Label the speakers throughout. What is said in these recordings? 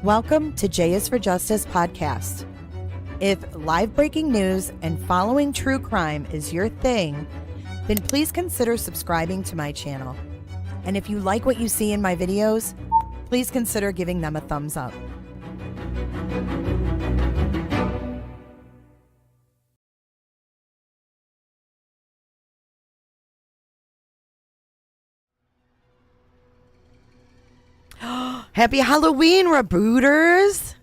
Speaker 1: Welcome to J is for Justice podcast. If live breaking news and following true crime is your thing, then please consider subscribing to my channel. And if you like what you see in my videos, please consider giving them a thumbs up. Happy Halloween, rebooters!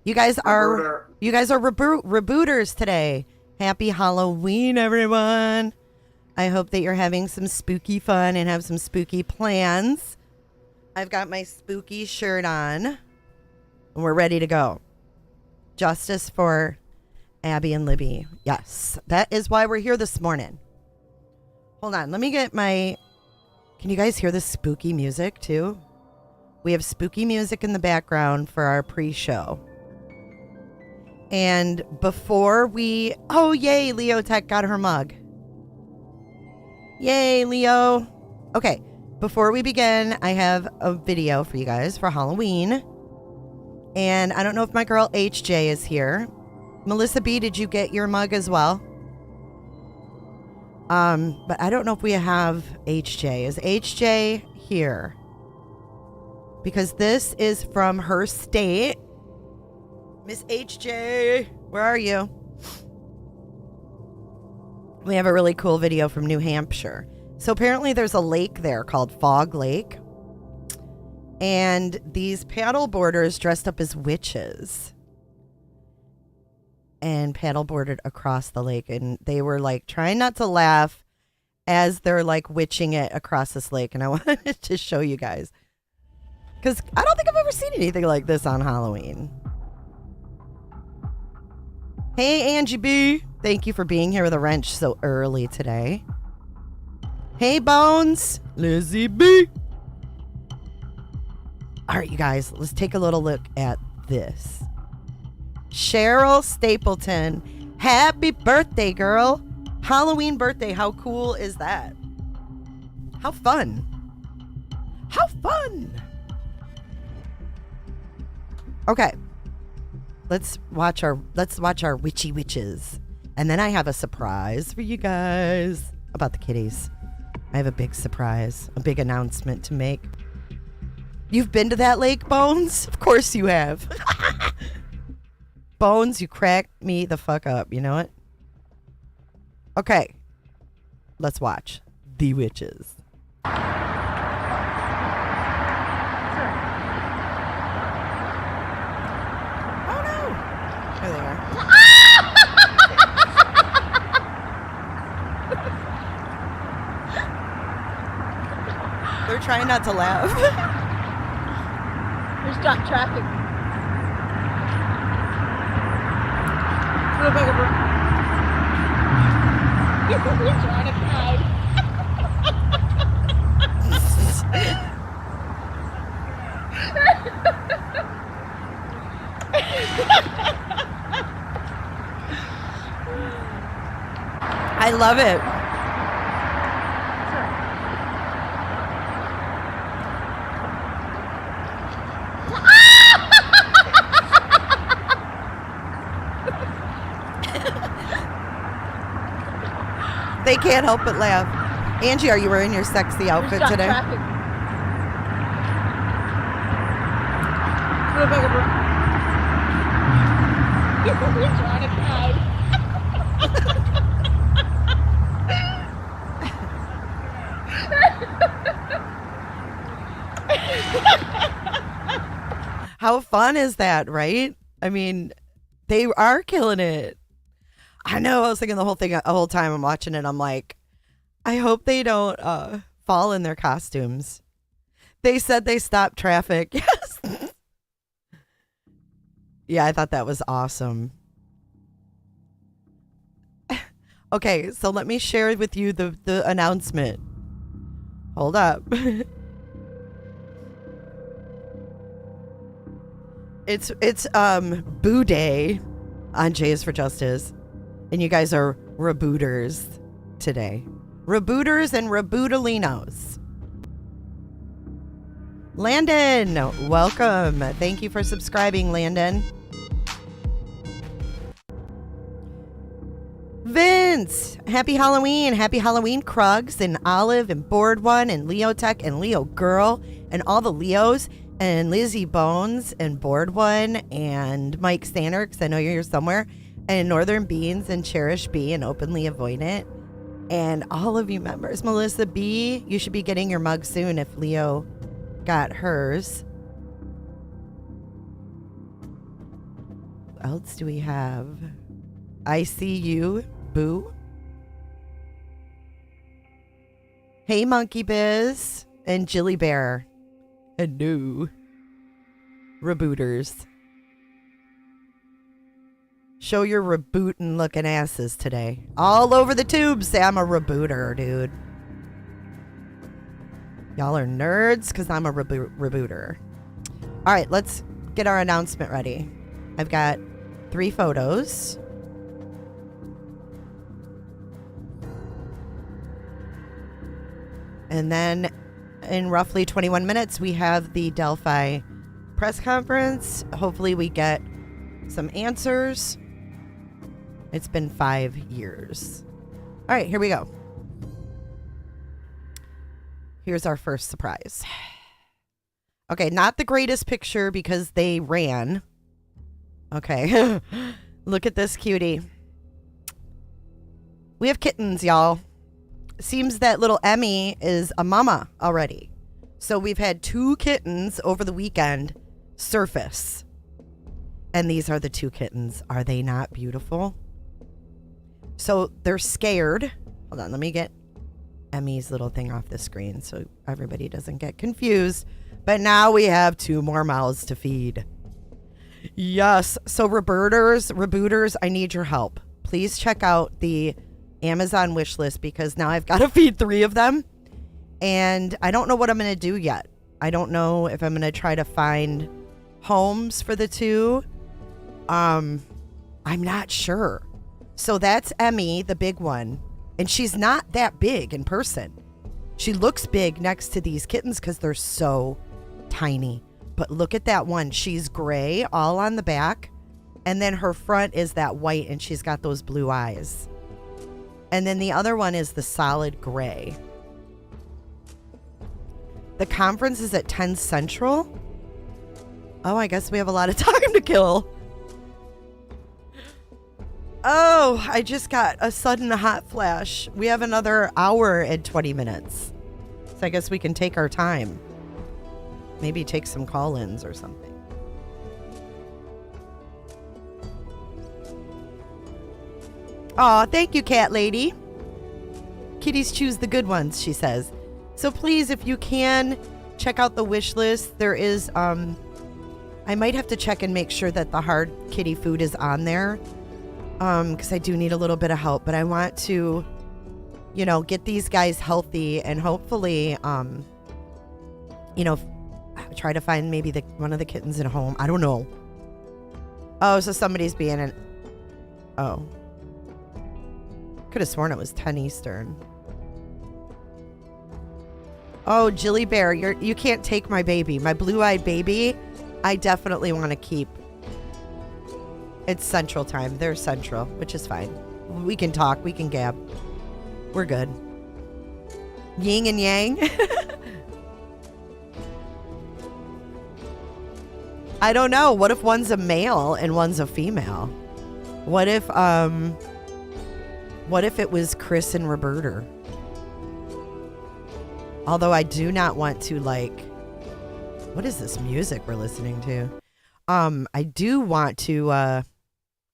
Speaker 1: You guys are rebooters today. Happy Halloween, everyone! I hope that you're having some spooky fun and have some spooky plans. I've got my spooky shirt on, and we're ready to go. Justice for Abby and Libby. Yes, that is why we're here this morning. Hold on, let me get my... Can you guys hear the spooky music too? We have spooky music in the background for our pre-show. And before we... Oh, yay, Leo Tech got her mug. Yay, Leo. Okay, before we begin, I have a video for you guys for Halloween. And I don't know if my girl HJ is here. Melissa B, did you get your mug as well? But I don't know if we have HJ. Is HJ here? Because this is from her state. Miss HJ, where are you? We have a really cool video from New Hampshire. So apparently there's a lake there called Fog Lake. And these paddle boarders dressed up as witches. And paddle boarded across the lake. And they were like trying not to laugh as they're like witching it across this lake. And I wanted to show you guys. Because I don't think I've ever seen anything like this on Halloween. Hey, Angie B. Thank you for being here with a wrench so early today. Hey, Bones. Lizzie B. All right, you guys, let's take a little look at this. Cheryl Stapleton. Happy birthday, girl. Halloween birthday. How cool is that? How fun. How fun. Okay, let's watch our witchy witches. And then I have a surprise for you guys about the kitties. I have a big surprise, a big announcement to make. You've been to that lake, Bones? Of course you have. Bones, you cracked me the fuck up, you know it? Okay, let's watch The Witches. There they are. They're trying not to laugh.
Speaker 2: There's got traffic. You're trying to hide.
Speaker 1: I love it. They can't help but laugh. Angie, are you wearing your sexy outfit today?
Speaker 2: Traffic. You're trying to hide.
Speaker 1: How fun is that, right? I mean, they are killing it. I know. I was thinking the whole time I'm watching it. I'm like, I hope they don't fall in their costumes. They said they stopped traffic. Yes. Yeah, I thought that was awesome. Okay, so let me share with you the announcement. Hold up. It's Boo Day on J is for Justice. And you guys are rebooters today. Rebooters and rebootalinos. Landon, welcome. Thank you for subscribing, Landon. Vince, happy Halloween. Happy Halloween, Krugs and Olive and Board One and Leo Tech and Leo Girl and all the Leos and Lizzie Bones and Board One and Mike Stander, because I know you're here somewhere, and Northern Beans and Cherish B and Openly Avoidant and all of you members. Melissa B, you should be getting your mug soon if Leo got hers. What else do we have? I see you, Boo. Hey, Monkey Biz and Jilly Bear. Hello. Rebooters. Show your rebootin' looking asses today. All over the tubes say I'm a rebooter, dude. Y'all are nerds because I'm a rebooter. All right, let's get our announcement ready. I've got 3 photos. And then in roughly 21 minutes, we have the Delphi press conference. Hopefully we get some answers. It's been 5 years. All right, here we go. Here's our first surprise. Okay, not the greatest picture because they ran. Okay, look at this cutie. We have kittens, y'all. Seems that little Emmy is a mama already. So we've had 2 kittens over the weekend surface. And these are the 2 kittens. Are they not beautiful? So they're scared. Hold on, let me get Emmy's little thing off the screen so everybody doesn't get confused. But now we have 2 more mouths to feed. Yes. So rebooters, I need your help. Please check out the Amazon wish list because now I've got to feed 3 of them. And I don't know what I'm going to do yet. I don't know if I'm going to try to find homes for the 2. I'm not sure. So that's Emmy, the big one. And she's not that big in person. She looks big next to these kittens because they're so tiny. But look at that one. She's gray all on the back. And then her front is that white and she's got those blue eyes. And then the other one is the solid gray. The conference is at 10 Central. Oh, I guess we have a lot of time to kill. Oh, I just got a sudden hot flash. We have another hour and 20 minutes. So I guess we can take our time. Maybe take some call-ins or something. Aw, thank you, cat lady. Kitties choose the good ones, she says. So please, if you can, check out the wish list. There is, I might have to check and make sure that the hard kitty food is on there. Because I do need a little bit of help, but I want to, you know, get these guys healthy and hopefully, you know, try to find maybe one of the kittens at home. I don't know. Oh, so somebody's being an... Oh. Could have sworn it was 10 Eastern. Oh, Jilly Bear, you can't take my baby. My blue-eyed baby, I definitely want to keep. It's Central Time. They're Central, which is fine. We can talk. We can gab. We're good. Yin and yang. I don't know. What if one's a male and one's a female? What if it was Chris and Roberta? Although I do not want to, like, what is this music we're listening to? I do want to,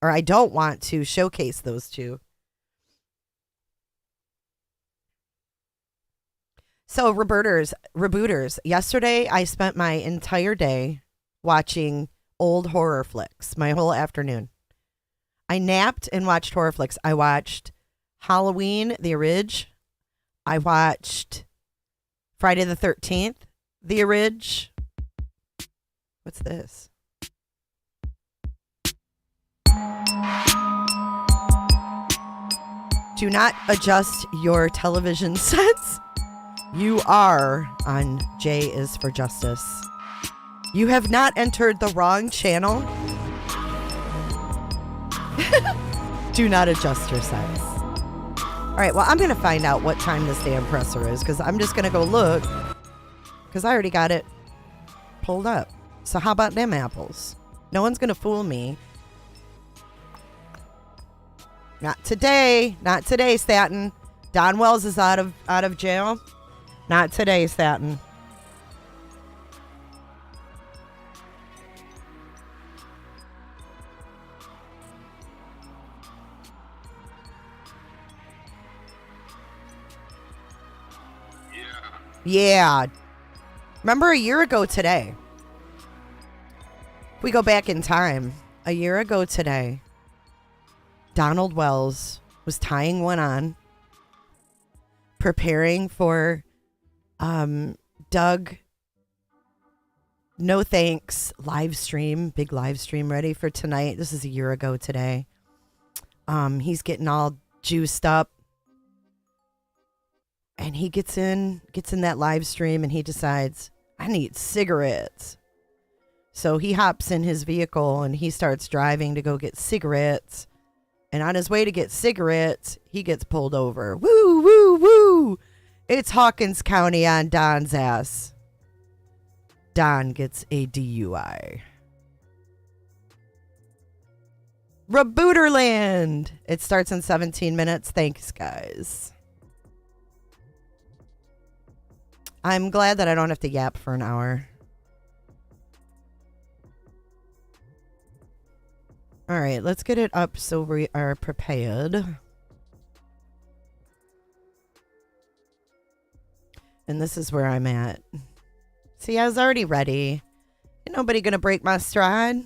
Speaker 1: or I don't want to showcase those 2. So, rebooters. Yesterday, I spent my entire day watching old horror flicks, my whole afternoon. I napped and watched horror flicks. I watched Halloween, the Orig. I watched Friday the 13th, the Orig. What's this? Do not adjust your television sets. You are on J is for Justice. You have not entered the wrong channel. Do not adjust your sets. All right, well, I'm going to find out what time this damn presser is because I'm just going to go look because I already got it pulled up. So how about them apples? No one's going to fool me. Not today. Not today, Staten. Don Wells is out of jail. Not today, Staten. Yeah. Remember a year ago today? If we go back in time, a year ago today, Donald Wells was tying one on, preparing for Doug No Thanks live stream, big live stream ready for tonight. This is a year ago today. He's getting all juiced up. And he gets in that live stream and he decides, I need cigarettes. So he hops in his vehicle and he starts driving to go get cigarettes. And on his way to get cigarettes, he gets pulled over. Woo, woo, woo. It's Hawkins County on Don's ass. Don gets a DUI. Rebooterland. It starts in 17 minutes. Thanks, guys. I'm glad that I don't have to yap for an hour. All right, let's get it up so we are prepared. And this is where I'm at. See, I was already ready. Ain't nobody gonna break my stride.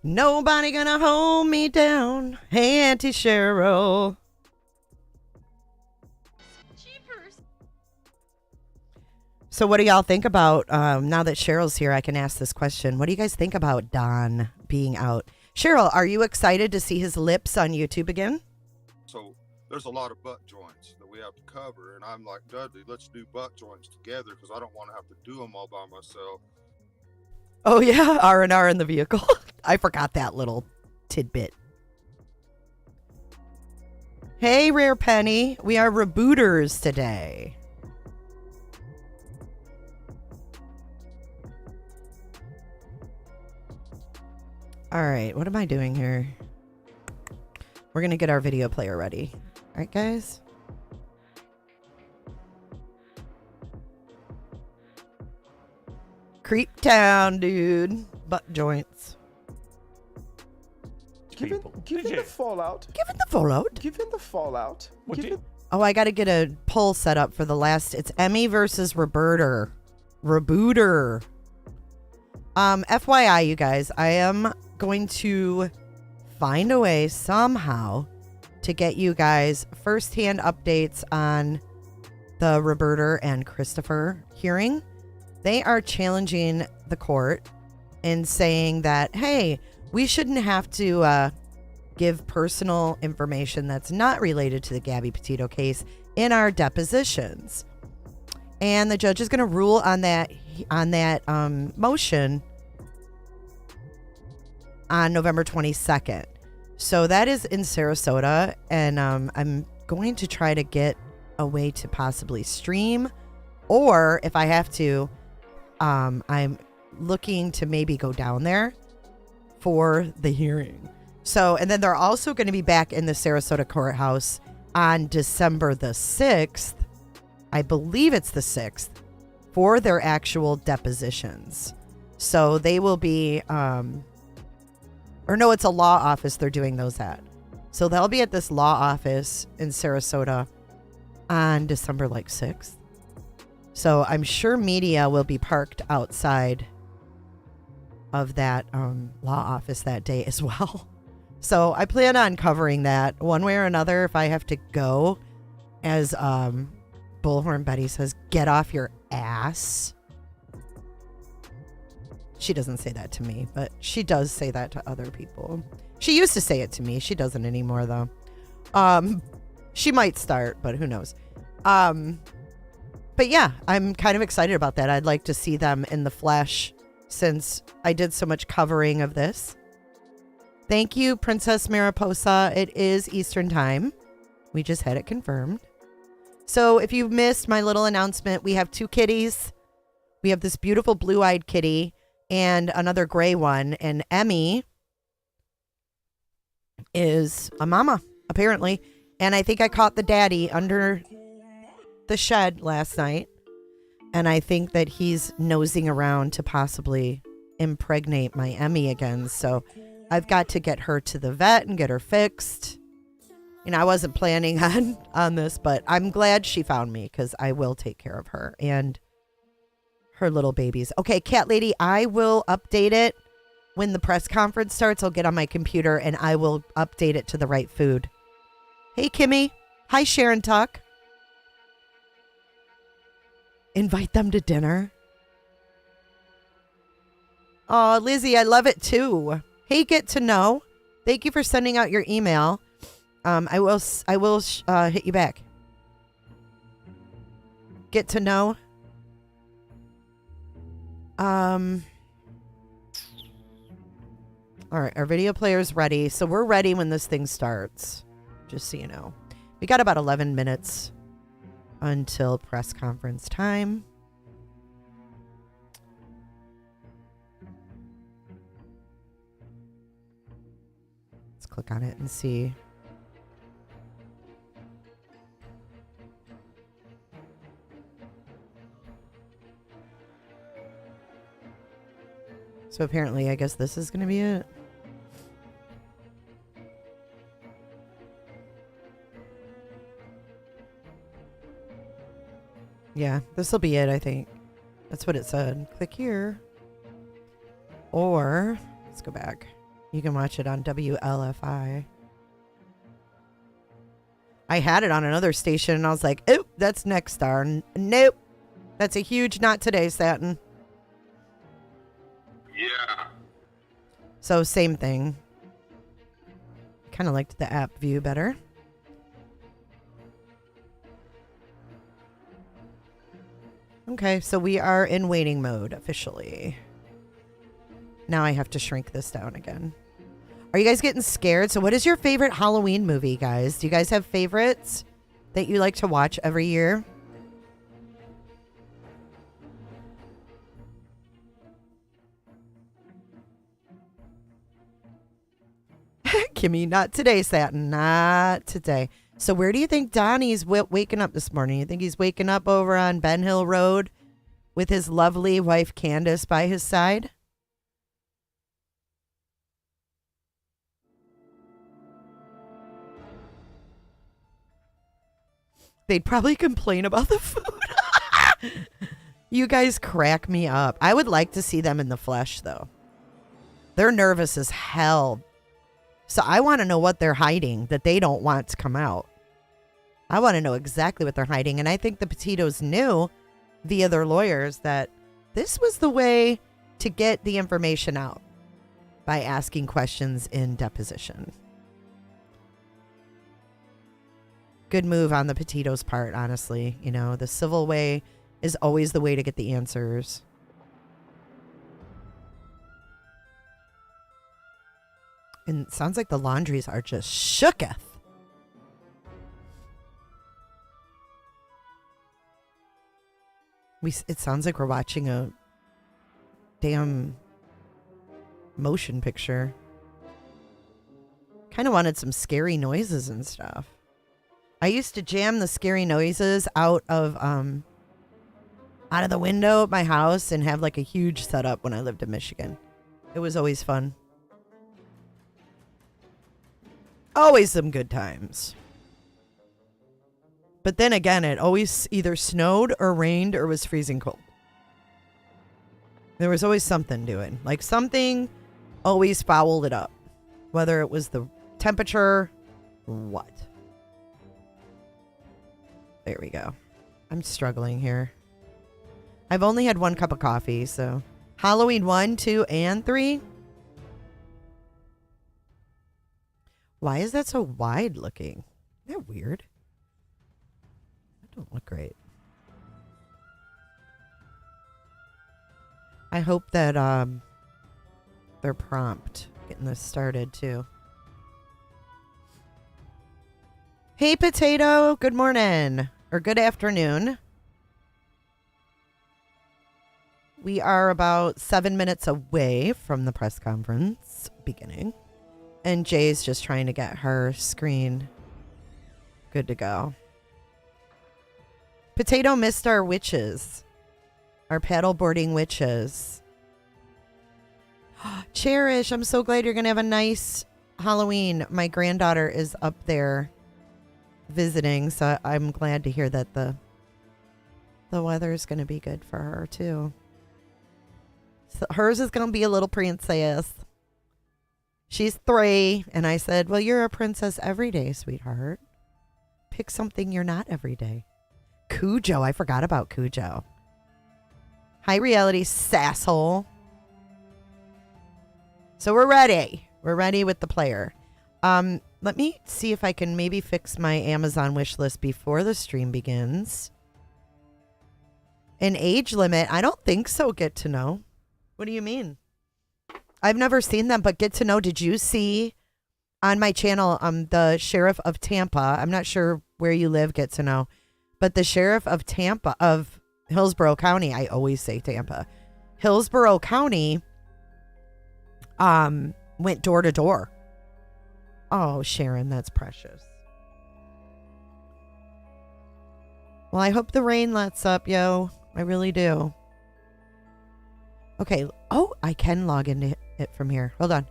Speaker 1: Nobody gonna hold me down. Hey, Auntie Cheryl. So what do y'all think about, now that Cheryl's here, I can ask this question. What do you guys think about Don being out? Cheryl, are you excited to see his lips on YouTube again?
Speaker 3: So there's a lot of butt joints that we have to cover. And I'm like, Dudley, let's do butt joints together because I don't want to have to do them all by myself.
Speaker 1: Oh, yeah, R&R in the vehicle. I forgot that little tidbit. Hey, Rare Penny. We are rebooters today. All right, what am I doing here? We're going to get our video player ready. All right, guys? Creep town, dude. Butt joints.
Speaker 4: Given the fallout.
Speaker 1: Given the fallout.
Speaker 4: Given the fallout.
Speaker 1: Oh, I got to get a poll set up for the last. It's Emmy versus Rebooter. FYI, you guys, I am going to find a way somehow to get you guys firsthand updates on the Roberta and Christopher hearing. They are challenging the court and saying that, hey, we shouldn't have to give personal information that's not related to the Gabby Petito case in our depositions. And the judge is going to rule on that motion on November 22nd. So that is in Sarasota, and I'm going to try to get a way to possibly stream, or if I have to, I'm looking to maybe go down there for the hearing. So, and then they're also going to be back in the Sarasota courthouse on December the 6th. I believe it's the 6th for their actual depositions. So they will be, or no, it's a law office they're doing those at. So they'll be at this law office in Sarasota on December 6th. So I'm sure media will be parked outside of that law office that day as well. So I plan on covering that one way or another if I have to go. As Bullhorn Betty says, get off your ass. She doesn't say that to me, but she does say that to other people. She used to say it to me. She doesn't anymore, though. She might start, but who knows. But yeah, I'm kind of excited about that. I'd like to see them in the flesh since I did so much covering of this. Thank you, Princess Mariposa. It is Eastern time. We just had it confirmed. So if you missed my little announcement, we have 2 kitties. We have this beautiful blue-eyed kitty and another gray one. And Emmy is a mama, apparently. And I think I caught the daddy under the shed last night. And I think that he's nosing around to possibly impregnate my Emmy again. So I've got to get her to the vet and get her fixed. You know, I wasn't planning on this, but I'm glad she found me because I will take care of her and her little babies. Okay, Cat Lady, I will update it when the press conference starts. I'll get on my computer and I will update it to the right food. Hey, Kimmy. Hi, Sharon Tuck. Invite them to dinner. Oh, Lizzie, I love it too. Hey, Get to Know. Thank you for sending out your email. I will hit you back. Get to Know. All right, our video player is ready. So we're ready when this thing starts. Just so you know. We got about 11 minutes until press conference time. Let's click on it and see. So apparently, I guess this is going to be it. Yeah, this will be it, I think. That's what it said. Click here. Or, let's go back. You can watch it on WLFI. I had it on another station, and I was like, oh, that's Next Star. Nope. That's a huge not today, Satin.
Speaker 3: Yeah.
Speaker 1: So, same thing. Kind of liked the app view better. Okay, so we are in waiting mode officially. Now I have to shrink this down again. Are you guys getting scared? So what is your favorite Halloween movie, guys? Do you guys have favorites that you like to watch every year? Kimmy, not today, Satin. Not today. So where do you think Donnie's waking up this morning? You think he's waking up over on Ben Hill Road with his lovely wife Candace by his side? They'd probably complain about the food. You guys crack me up. I would like to see them in the flesh, though. They're nervous as hell. So I want to know what they're hiding that they don't want to come out. I want to know exactly what they're hiding. And I think the Petitos knew via their lawyers that this was the way to get the information out by asking questions in deposition. Good move on the Petitos' part, honestly. You know, the civil way is always the way to get the answers. And it sounds like the laundries are just shooketh. It sounds like we're watching a damn motion picture. Kind of wanted some scary noises and stuff. I used to jam the scary noises out of the window of my house and have like a huge setup when I lived in Michigan. It was always fun. Always some good times. But then again, it always either snowed or rained or was freezing cold. There was always something doing. Like something always fouled it up. Whether it was the temperature or what. There we go. I'm struggling here. I've only had 1 cup of coffee, so. Halloween 1, 2, and 3. Why is that so wide looking? Isn't that weird? That don't look great. I hope that they're prompt getting this started too. Hey Potato, good morning or good afternoon. We are about 7 minutes away from the press conference beginning. And Jay's just trying to get her screen good to go. Potato missed our witches. Our paddleboarding witches. Cherish, I'm so glad you're going to have a nice Halloween. My granddaughter is up there visiting, so I'm glad to hear that the weather is going to be good for her, too. So hers is going to be a little princess. She's 3, and I said, well, you're a princess every day, sweetheart. Pick something you're not every day. Cujo, I forgot about Cujo. High reality sasshole. So we're ready. We're ready with the player. Let me see if I can maybe fix my Amazon wish list before the stream begins. An age limit? I don't think so, Get to Know. What do you mean? I've never seen them, but Get to Know, did you see on my channel the sheriff of Tampa? I'm not sure where you live, Get to Know, but the sheriff of Tampa, of Hillsborough County, I always say Tampa, Hillsborough County, went door to door. Oh, Sharon, that's precious. Well, I hope the rain lets up, yo. I really do. Okay. Oh, I can log into it from here. Hold on.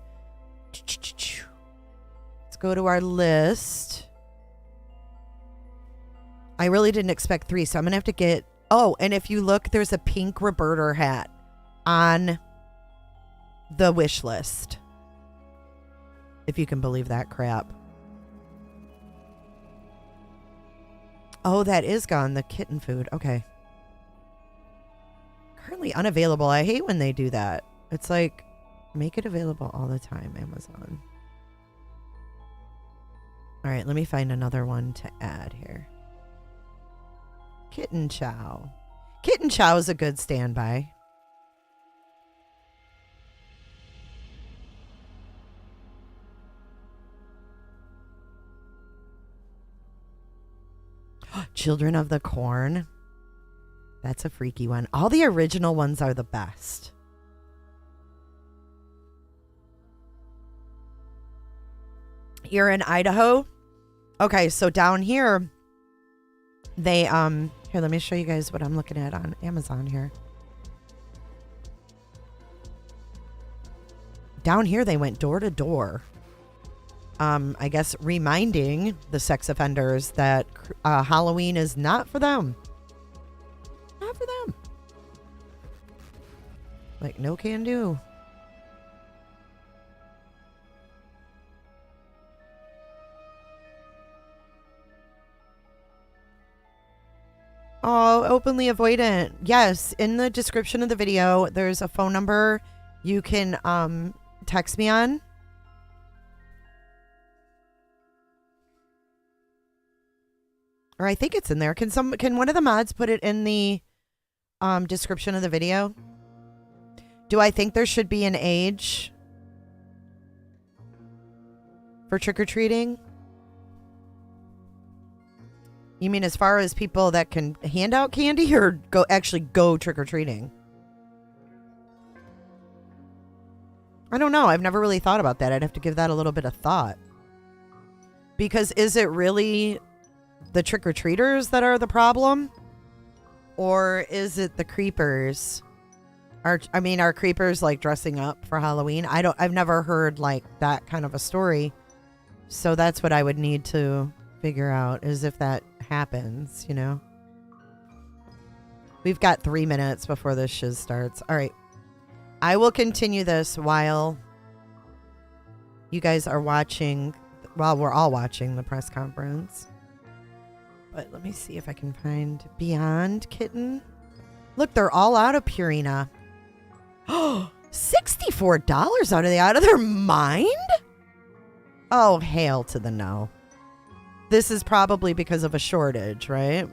Speaker 1: Let's go to our list. I really didn't expect 3, so I'm going to have to get... Oh, and if you look, there's a pink Roberta hat on the wish list. If you can believe that crap. Oh, that is gone. The kitten food. Okay. Currently unavailable. I hate when they do that. It's like, make it available all the time, Amazon. All right, let me find another one to add here. Kitten Chow. Kitten Chow is a good standby. Children of the Corn. That's a freaky one. All the original ones are the best. You're in Idaho? Okay, so down here, they, here, let me show you guys what I'm looking at on Amazon here. Down here, they went door to door. I guess reminding the sex offenders that Halloween is not for them. Not for them. Like, no can do. Oh, openly avoidant. Yes, in the description of the video, there's a phone number you can text me on. Or I think it's in there. Can one of the mods put it in the description of the video? Do I think there should be an age for trick-or-treating? You mean as far as people that can hand out candy or actually go trick-or-treating? I don't know. I've never really thought about that. I'd have to give that a little bit of thought. Because is it really the trick-or-treaters that are the problem? Or is it the creepers? Are creepers like dressing up for Halloween? I've never heard like that kind of a story. So that's what I would need to figure out, is if that happens, you know? We've got 3 minutes before this shiz starts. All right. I will continue this while you guys are watching, well, we're all watching the press conference. But let me see if I can find Beyond Kitten. Look, they're all out of Purina. Oh, $64 out of their mind? Oh, hail to the no. This is probably because of a shortage, right?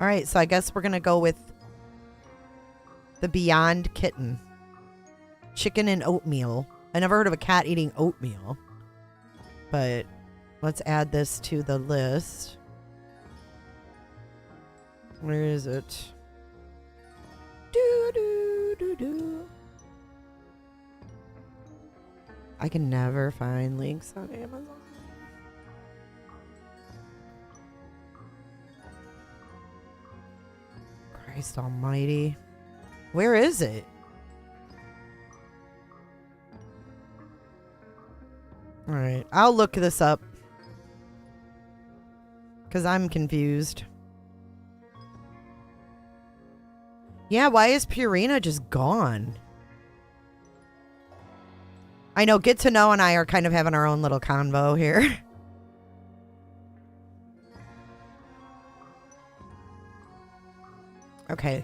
Speaker 1: All right, so I guess we're going to go with the Beyond Kitten. Chicken and oatmeal. I never heard of a cat eating oatmeal. But let's add this to the list. Where is it? Do. I can never find links on Amazon. Christ almighty. Where is it? All right, I'll look this up. Because I'm confused. Yeah, why is Purina just gone? I know Get to Know and I are kind of having our own little convo here. Okay,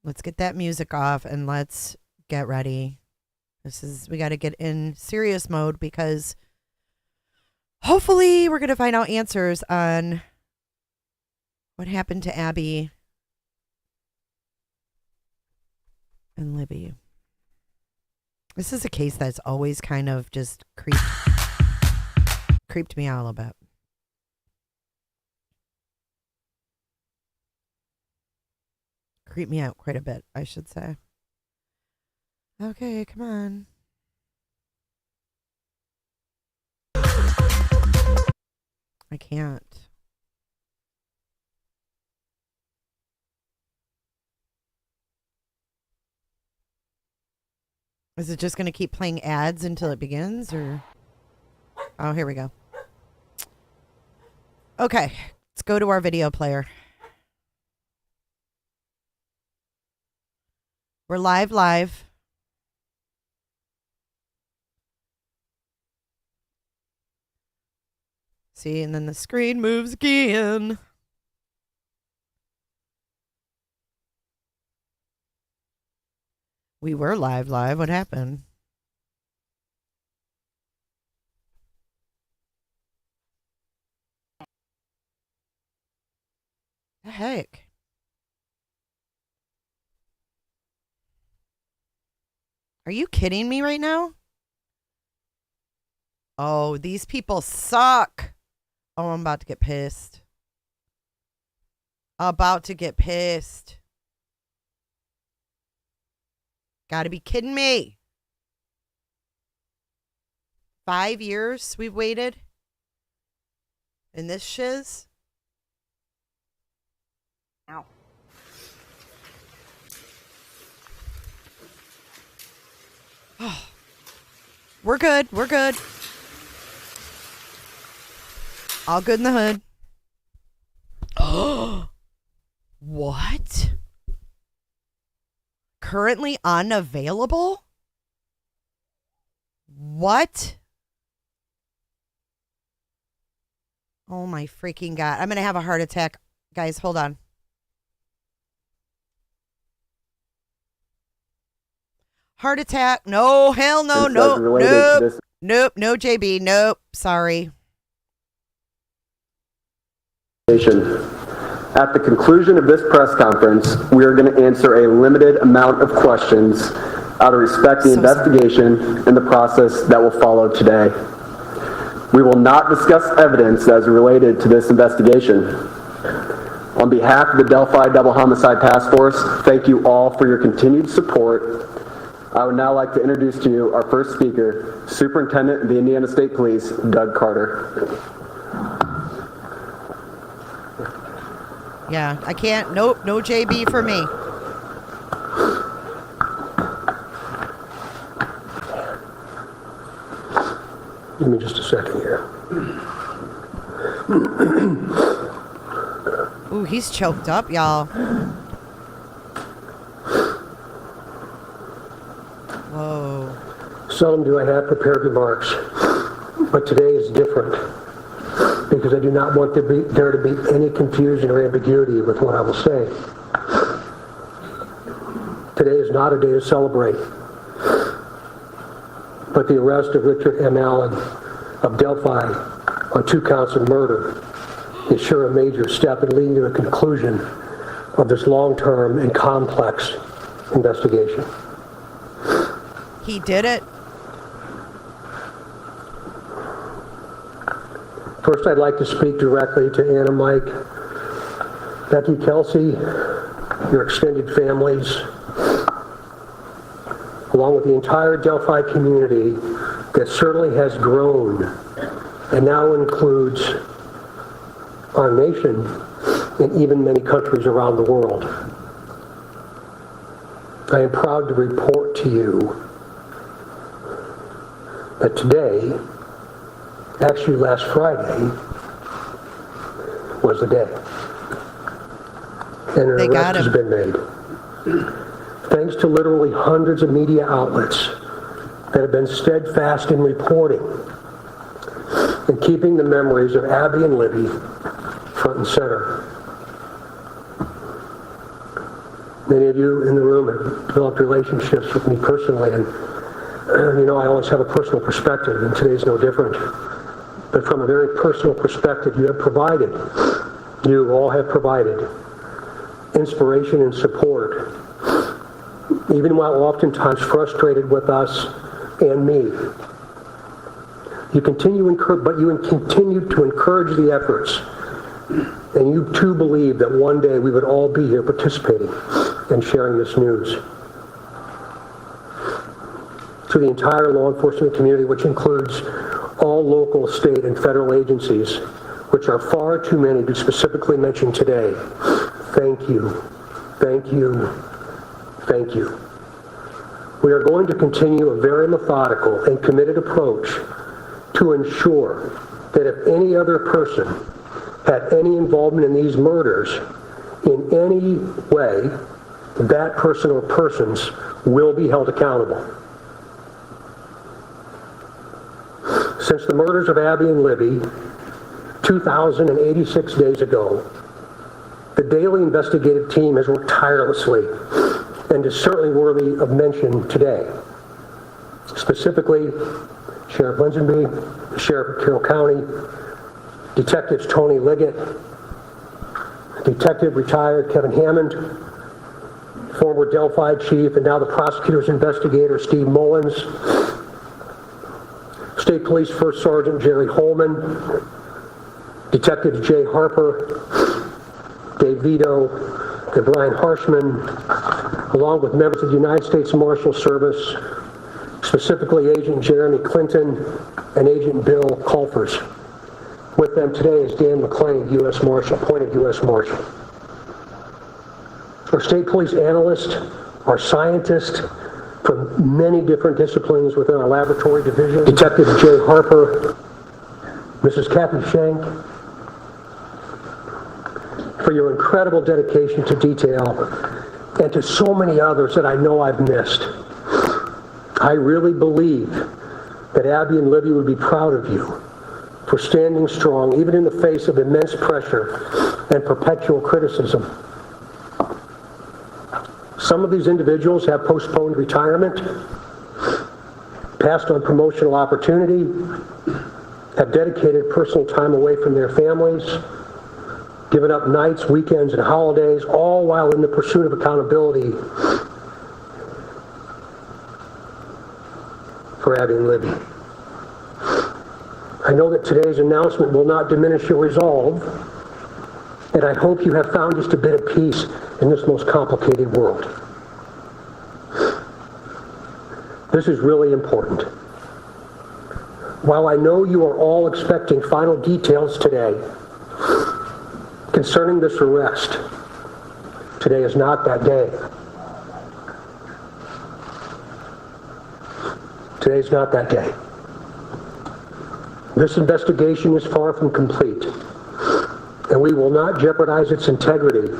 Speaker 1: let's get that music off and let's get ready. We got to get in serious mode because hopefully we're going to find out answers on what happened to Abby and Libby. This is a case that's always kind of just creeped me out a little bit. Creeped me out quite a bit, I should say. Okay, come on. I can't. Is it just going to keep playing ads until it begins, or? Oh, here we go. Okay, let's go to our video player. We're live. See, and then the screen moves again. We were live. What happened? The heck? Are you kidding me right now? Oh, these people suck. Oh, I'm about to get pissed. Gotta be kidding me. 5 years we've waited. And this shiz? Ow. Oh. We're good. All good in the hood. Oh. What? Currently unavailable? What? Oh my freaking God. I'm going to have a heart attack. Guys, hold on. Heart attack. No, hell no, nope, no, JB, nope, sorry.
Speaker 5: At the conclusion of this press conference, we are going to answer a limited amount of questions out of respect to the investigation and the process that will follow today. We will not discuss evidence that is related to this investigation. On behalf of the Delphi Double Homicide Task Force, thank you all for your continued support. I would now like to introduce to you our first speaker, Superintendent of the Indiana State Police, Doug Carter.
Speaker 1: Yeah, I can't. Nope, no JB for me.
Speaker 5: Give me just a second here.
Speaker 1: Ooh, he's choked up, y'all. Whoa.
Speaker 6: Seldom do I have prepared remarks, but today is different because I do not want there to be any confusion or ambiguity with what I will say. Today is not a day to celebrate, but the arrest of Richard M. Allen of Delphi on 2 counts of murder is sure a major step in leading to the conclusion of this long-term and complex investigation.
Speaker 1: He did it.
Speaker 6: First, I'd like to speak directly to Anna, Mike, Becky, Kelsey, your extended families, along with the entire Delphi community that certainly has grown and now includes our nation and even many countries around the world. I am proud to report to you that today, actually last Friday, was the day. And an arrest has been made. Thanks to literally hundreds of media outlets that have been steadfast in reporting and keeping the memories of Abby and Libby front and center. Many of you in the room have developed relationships with me personally, and I always have a personal perspective, and today's no different. But from a very personal perspective, you all have provided inspiration and support, even while oftentimes frustrated with us and me. You continue to encourage the efforts, and you too believe that one day we would all be here participating and sharing this news. To the entire law enforcement community, which includes all local, state, and federal agencies, which are far too many to specifically mention today, thank you, thank you, thank you. We are going to continue a very methodical and committed approach to ensure that if any other person had any involvement in these murders in any way, that person or persons will be held accountable. Since the murders of Abby and Libby 2,086 days ago, the daily investigative team has worked tirelessly and is certainly worthy of mention today. Specifically, Sheriff Linsonby, the Sheriff of Carroll County, Detectives Tony Liggett, Detective retired Kevin Hammond, former Delphi chief and now the prosecutor's investigator Steve Mullins, State Police First Sergeant Jerry Holman, Detectives Jay Harper, Dave Vito, and Brian Harshman, along with members of the United States Marshal Service, specifically Agent Jeremy Clinton and Agent Bill Culfers. With them today is Dan McClain, U.S. Marshal, appointed U.S. Marshal. Our state police analysts, our scientists from many different disciplines within our laboratory division, Detective Jay Harper, Mrs. Kathy Shank, for your incredible dedication to detail, and to so many others that I know I've missed. I really believe that Abby and Libby would be proud of you for standing strong, even in the face of immense pressure and perpetual criticism. Some of these individuals have postponed retirement, passed on promotional opportunity, have dedicated personal time away from their families, given up nights, weekends, and holidays, all while in the pursuit of accountability for Abby and Libby. I know that today's announcement will not diminish your resolve, and I hope you have found just a bit of peace in this most complicated world. This is really important. While I know you are all expecting final details today concerning this arrest, today is not that day. Today's not that day. This investigation is far from complete, and we will not jeopardize its integrity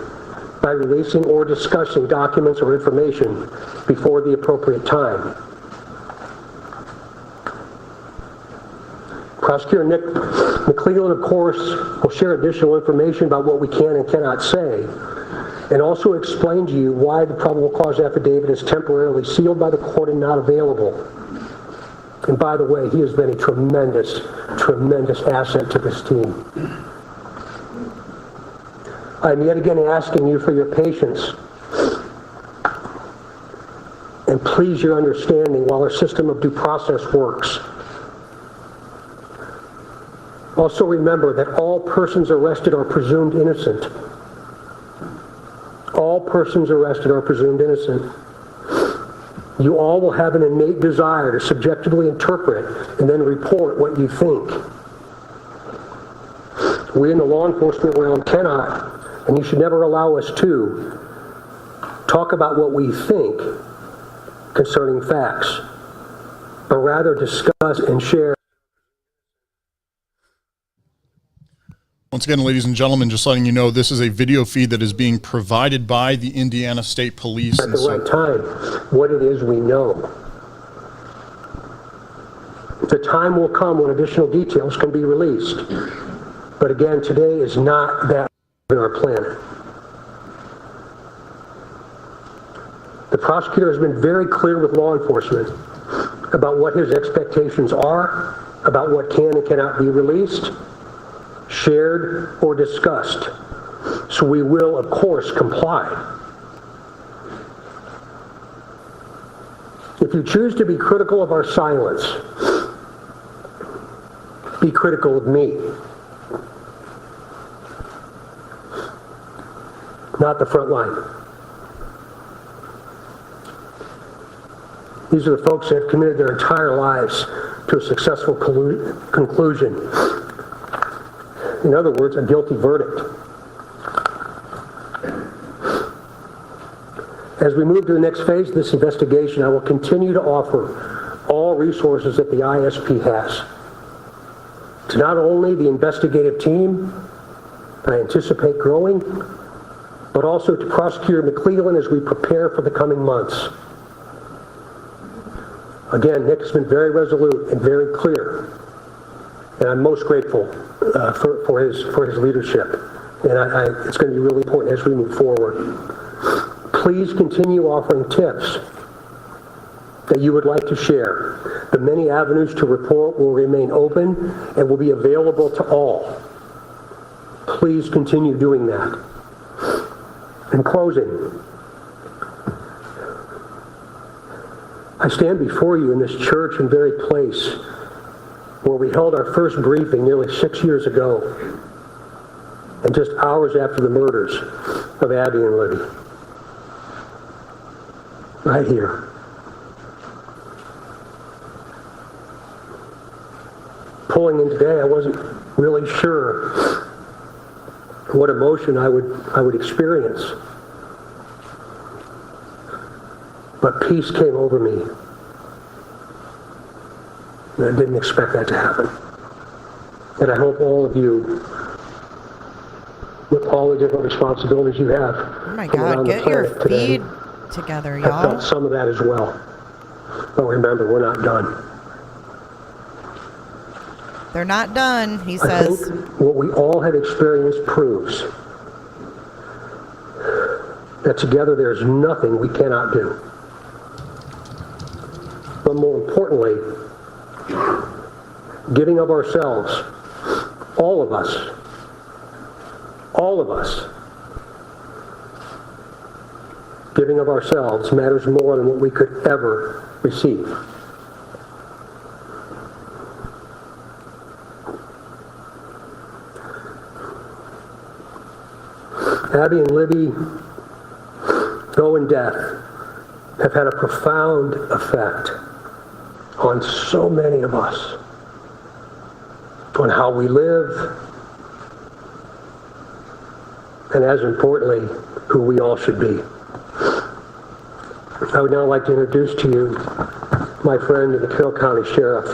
Speaker 6: by releasing or discussing documents or information before the appropriate time. Prosecutor Nick McClellan, of course, will share additional information about what we can and cannot say, and also explain to you why the probable cause affidavit is temporarily sealed by the court and not available. And by the way, he has been a tremendous, tremendous asset to this team. I'm yet again asking you for your patience and please your understanding while our system of due process works. Also remember that all persons arrested are presumed innocent. All persons arrested are presumed innocent. You all will have an innate desire to subjectively interpret and then report what you think. We in the law enforcement realm cannot, and you should never allow us to, talk about what we think concerning facts, but rather discuss and share.
Speaker 7: Once again, ladies and gentlemen, just letting you know, this is a video feed that is being provided by the Indiana State Police.
Speaker 6: At the right time, what it is we know. The time will come when additional details can be released. But again, today is not that in our planet. The prosecutor has been very clear with law enforcement about what his expectations are, about what can and cannot be released, shared, or discussed. So we will, of course, comply. If you choose to be critical of our silence, be critical of me, not the front line. These are the folks that have committed their entire lives to a successful conclusion. In other words, a guilty verdict. As we move to the next phase of this investigation, I will continue to offer all resources that the ISP has to not only the investigative team I anticipate growing, but also to Prosecutor McClellan as we prepare for the coming months. Again, Nick has been very resolute and very clear, and I'm most grateful for his leadership. And it's going to be really important as we move forward. Please continue offering tips that you would like to share. The many avenues to report will remain open and will be available to all. Please continue doing that. In closing, I stand before you in this church and very place where we held our first briefing nearly 6 years ago, and just hours after the murders of Abby and Libby. Right here. Pulling in today, I wasn't really sure what emotion I would experience. But peace came over me. And I didn't expect that to happen. And I hope all of you, with all the different responsibilities you have,
Speaker 1: oh my God, get your feed together, y'all.
Speaker 6: I felt some of that as well. But remember, we're not done.
Speaker 1: They're not done, he
Speaker 6: I
Speaker 1: says.
Speaker 6: think what we all have experienced proves that together there's nothing we cannot do. But more importantly, giving of ourselves, all of us, giving of ourselves matters more than what we could ever receive. Abby and Libby, though in death, have had a profound effect on so many of us, on how we live, and as importantly, who we all should be. I would now like to introduce to you my friend, the Carroll County Sheriff,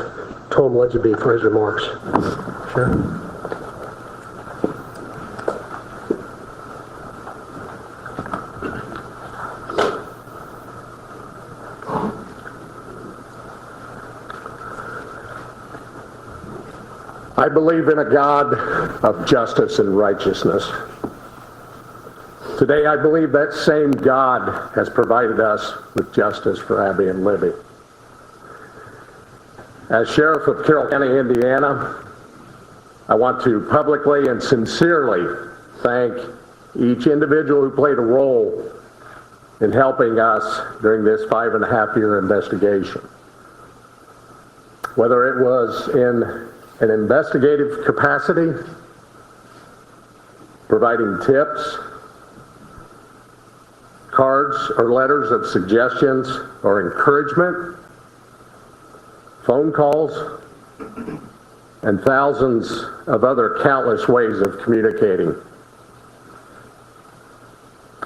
Speaker 6: Tom Ledgeby, for his remarks. Sure. I believe in a God of justice and righteousness. Today, I believe that same God has provided us with justice for Abby and Libby. As Sheriff of Carroll County, Indiana, I want to publicly and sincerely thank each individual who played a role in helping us during this 5.5-year investigation. Whether it was in an investigative capacity, providing tips, cards or letters of suggestions or encouragement, phone calls, and thousands of other countless ways of communicating.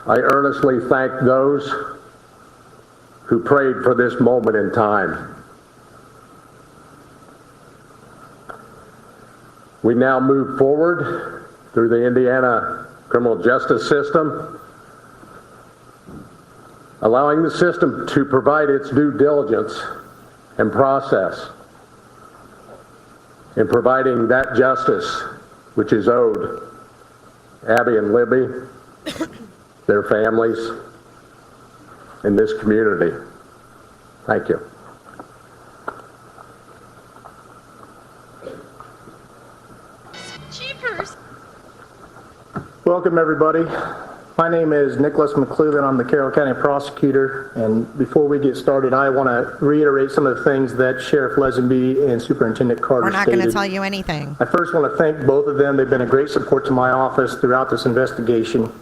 Speaker 6: I earnestly thank those who prayed for this moment in time. We now move forward through the Indiana criminal justice system, allowing the system to provide its due diligence and process in providing that justice which is owed Abby and Libby, their families, in this community. Thank you.
Speaker 2: Jeepers!
Speaker 8: Welcome, everybody. My name is Nicholas McClellan. I'm the Carroll County prosecutor. And before we get started, I want to reiterate some of the things that Sheriff Lesenby and Superintendent Carter
Speaker 1: We're not
Speaker 8: stated.
Speaker 1: going to tell you anything.
Speaker 8: I first want to thank both of them. They've been a great support to my office throughout this investigation.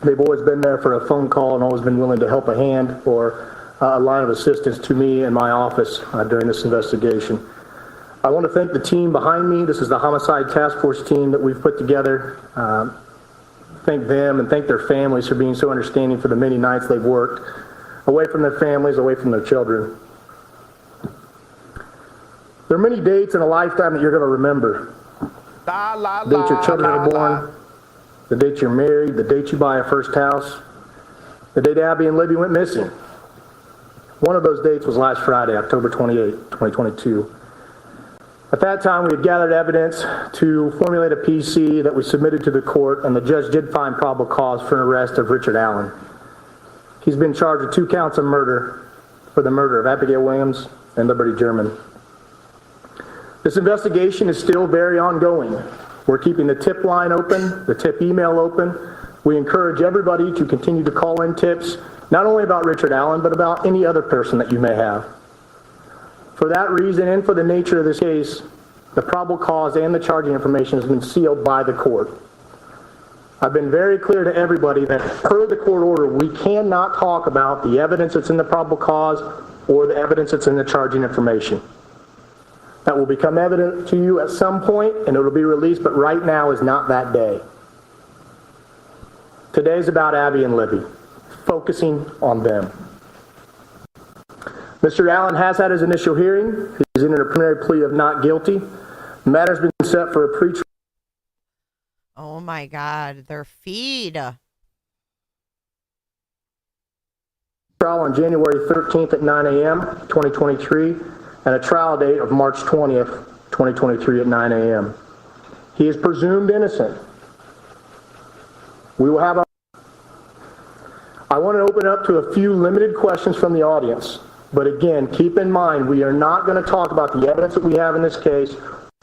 Speaker 8: They've always been there for a phone call and always been willing to help a hand or a line of assistance to me and my office during this investigation. I want to thank the team behind me. This is the Homicide Task Force team that we've put together. Thank them and thank their families for being so understanding for the many nights they've worked away from their families, away from their children. There are many dates in a lifetime that you're going to remember. The date your children are born, the date you're married, the date you buy a first house, the date Abby and Libby went missing. One of those dates was last Friday, October 28, 2022. At that time, we had gathered evidence to formulate a PC that we submitted to the court, and the judge did find probable cause for an arrest of Richard Allen. He's been charged with 2 counts of murder for the murder of Abigail Williams and Liberty German. This investigation is still very ongoing. We're keeping the tip line open, the tip email open. We encourage everybody to continue to call in tips, not only about Richard Allen, but about any other person that you may have. For that reason and for the nature of this case, the probable cause and the charging information has been sealed by the court. I've been very clear to everybody that per the court order, we cannot talk about the evidence that's in the probable cause or the evidence that's in the charging information. That will become evident to you at some point and it'll be released, but right now is not that day. Today's about Abby and Libby, focusing on them. Mr. Allen has had his initial hearing. He's in a preliminary plea of not guilty. The matter's been set for a pre-trial.
Speaker 1: Oh my God, their feed.
Speaker 8: Trial on January 13th at 9 a.m., 2023, and a trial date of March 20th, 2023 at 9 a.m. He is presumed innocent. We will have I want to open up to a few limited questions from the audience. But again, keep in mind, we are not going to talk about the evidence that we have in this case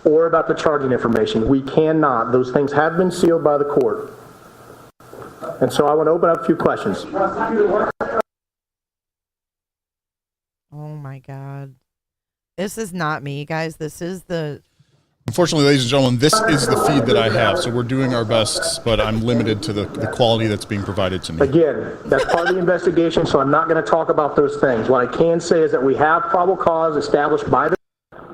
Speaker 8: or about the charging information. We cannot. Those things have been sealed by the court. And so I want to open up a few questions.
Speaker 1: Oh my God. This is not me, guys. This is the...
Speaker 7: Unfortunately, ladies and gentlemen, this is the feed that I have, so we're doing our best, but I'm limited to the quality that's being provided to me.
Speaker 8: Again, that's part of the investigation, so I'm not going to talk about those things. What I can say is that we have probable cause established by the...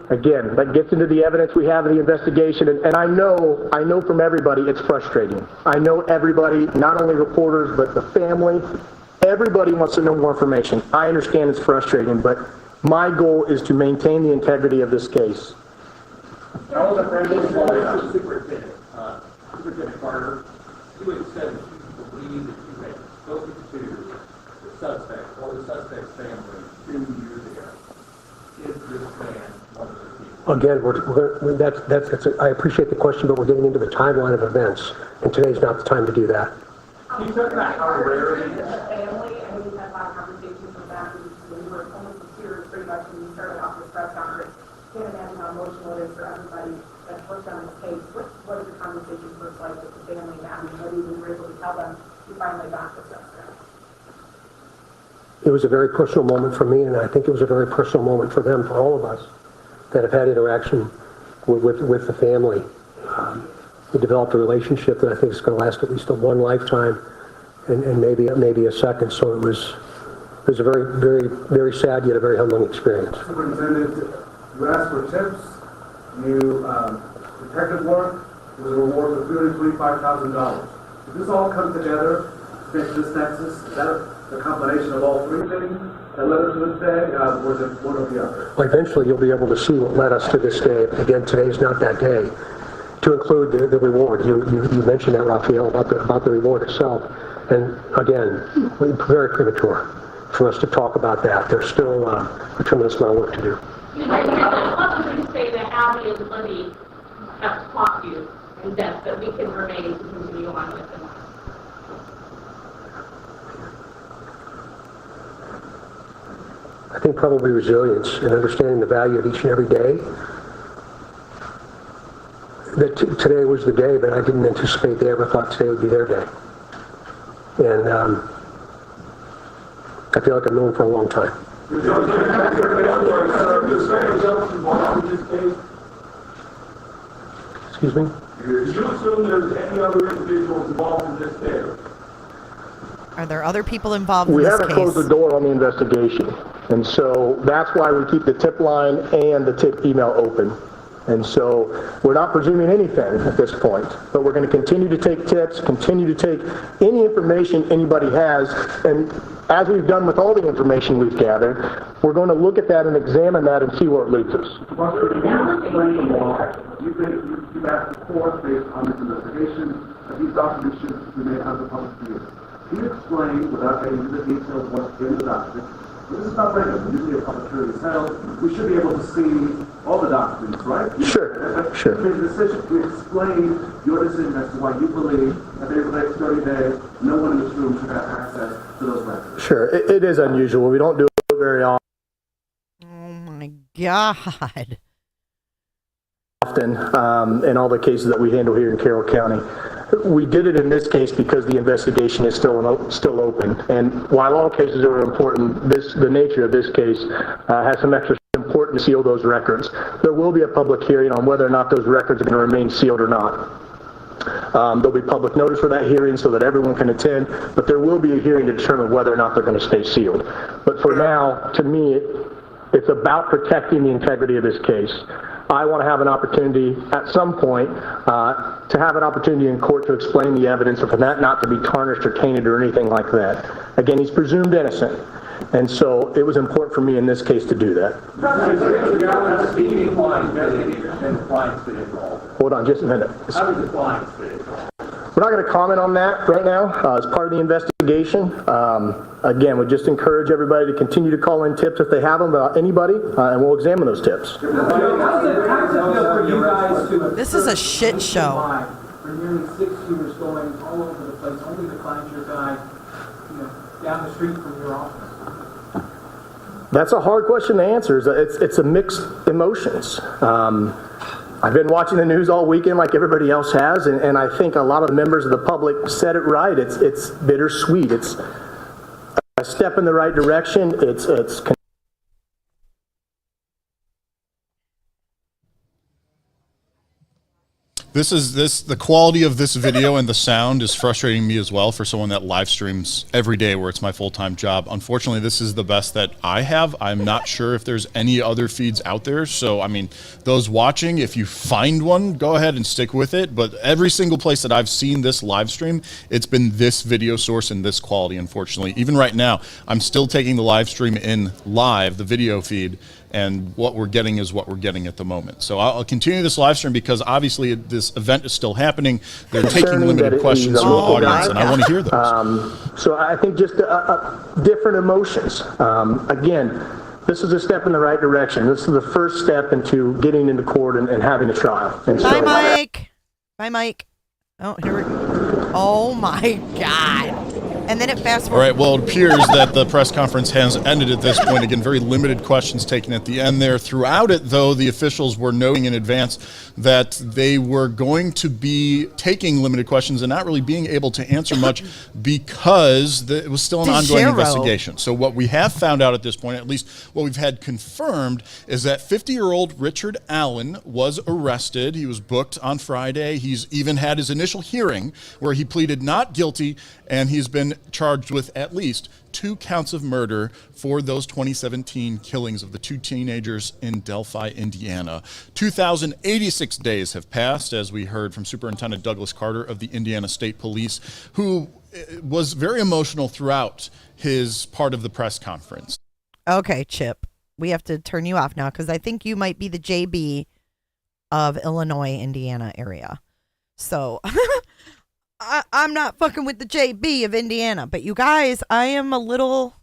Speaker 8: Again, that gets into the evidence we have in the investigation, and I know from everybody it's frustrating. I know everybody, not only reporters, but the family, everybody wants to know more information. I understand it's frustrating, but my goal is to maintain the integrity of this case.
Speaker 9: Superintendent Carter, you had said that you believe that you had spoken to the suspect or the suspect's family 2 years ago. Is this man one of those people?
Speaker 6: again, I appreciate the question, but we're getting into the timeline of events, and today's not the time to do that.
Speaker 9: Can you talk about how rare it is?
Speaker 10: Family, and we've had a lot of conversations with that. We were almost in tears pretty much when we started off this press conference. Can't imagine how emotional it is for everybody that worked on this case. What did the conversations look like with the family now? What we were able to tell them we finally got this stuff done?
Speaker 6: It was a very personal moment for me, and I think it was a very personal moment for them, for all of us that have had interaction with the family. We developed a relationship that I think is going to last at least one lifetime, and maybe a second. So it was a very, very, very sad yet a very humbling experience.
Speaker 11: Superintendent, you asked for tips, you detective work, there was a reward for $325,000. Did this all come together to make this nexus? Is that the combination of all three things that led us to this day? Was it one or the other?
Speaker 6: Well, eventually you'll be able to see what led us to this day. Again, today's not that day. To include the reward, you mentioned that, Raphael, about the reward itself. And again, very premature for us to talk about that. There's still a tremendous amount of work to do.
Speaker 10: What would you say that Abby and Libby have taught you in depth that we can remain to continue on with them?
Speaker 6: I think probably resilience and understanding the value of each and every day. That today was the day, but I didn't anticipate they ever thought today would be their day. And I feel like I've known them for a long time. Excuse me?
Speaker 9: Did you assume there's any other individuals involved in this case?
Speaker 1: Are there other people involved in
Speaker 8: We
Speaker 1: this
Speaker 8: haven't
Speaker 1: case?
Speaker 8: closed the door on the investigation, and so that's why we keep the tip line and the tip email open. And so we're not presuming anything at this point, but we're going to continue to take tips, continue to take any information anybody has, and as we've done with all the information we've gathered, we're going to look at that and examine that and see where it leads us.
Speaker 11: You've asked the court based on this investigation that these documents should be made under public view. Can you explain, without getting into the details of what's in the document, this is not regular. Usually a public hearing is held. We should be able to see all the documents, right?
Speaker 8: Sure.
Speaker 11: Make a decision to explain your decision as to why you believe that over the next 30 days, no one in this room should have access to those records.
Speaker 8: Sure. It is unusual. We don't do it very often.
Speaker 1: Oh my God.
Speaker 8: Often in all the cases that we handle here in Carroll County. We did it in this case because the investigation is still open. And while all cases are important, the nature of this case has some extra important to seal those records. There will be a public hearing on whether or not those records are going to remain sealed or not. There'll be public notice for that hearing so that everyone can attend, but there will be a hearing to determine whether or not they're going to stay sealed. But for now, to me, it's about protecting the integrity of this case. I want to have an opportunity at some point to have an opportunity in court to explain the evidence and for that not to be tarnished or tainted or anything like that. Again, he's presumed innocent. And so it was important for me in this case to do that. Hold on just a minute.
Speaker 9: How does the client fit involved?
Speaker 8: We're not going to comment on that right now as part of the investigation. Again, we just encourage everybody to continue to call in tips if they have them about anybody, and we'll examine those tips.
Speaker 1: This is a shit show.
Speaker 9: For nearly 6 years going all over the place, only to find your guy, down the street from your office.
Speaker 8: That's a hard question to answer. It's a mixed emotions. I've been watching the news all weekend like everybody else has, and I think a lot of members of the public said it right. It's bittersweet. It's a step in the right direction. It's
Speaker 7: the quality of this video and the sound is frustrating me as well for someone that live streams every day where it's my full-time job. Unfortunately, this is the best that I have. I'm not sure if there's any other feeds out there. So, I mean, those watching, if you find one, go ahead and stick with it. But every single place that I've seen this live stream, it's been this video source and this quality, unfortunately. Even right now, I'm still taking the live stream in live, the video feed, and what we're getting is what we're getting at the moment. So I'll continue this live stream because obviously this event is still happening. They're taking limited questions from the audience, and I want to hear those.
Speaker 8: So I think just different emotions. Again, This is a step in the right direction. This is the first step into getting into court and having a trial. And
Speaker 1: Bye, Mike. Bye, Mike. Oh, here we go. Oh, my God. And then it fast forward.
Speaker 7: All right, well, it appears that the press conference has ended at this point. Again, very limited questions taken at the end there. Throughout it, though, the officials were knowing in advance that they were going to be taking limited questions and not really being able to answer much because it was still an ongoing investigation. So what we have found out at this point, at least what we've had confirmed, is that 50-year-old Richard Allen was arrested. He was booked on Friday. He's even had his initial hearing where he pleaded not guilty, and he's been charged with at least 2 counts of murder for those 2017 killings of the 2 teenagers in Delphi, Indiana. 2,086 days have passed, as we heard from Superintendent Douglas Carter of the Indiana State Police, who was very emotional throughout his part of the press conference.
Speaker 1: Okay, Chip, we have to turn you off now because I think you might be the JB of Illinois, Indiana area. So I'm not fucking with the JB of Indiana, but you guys, I am a little.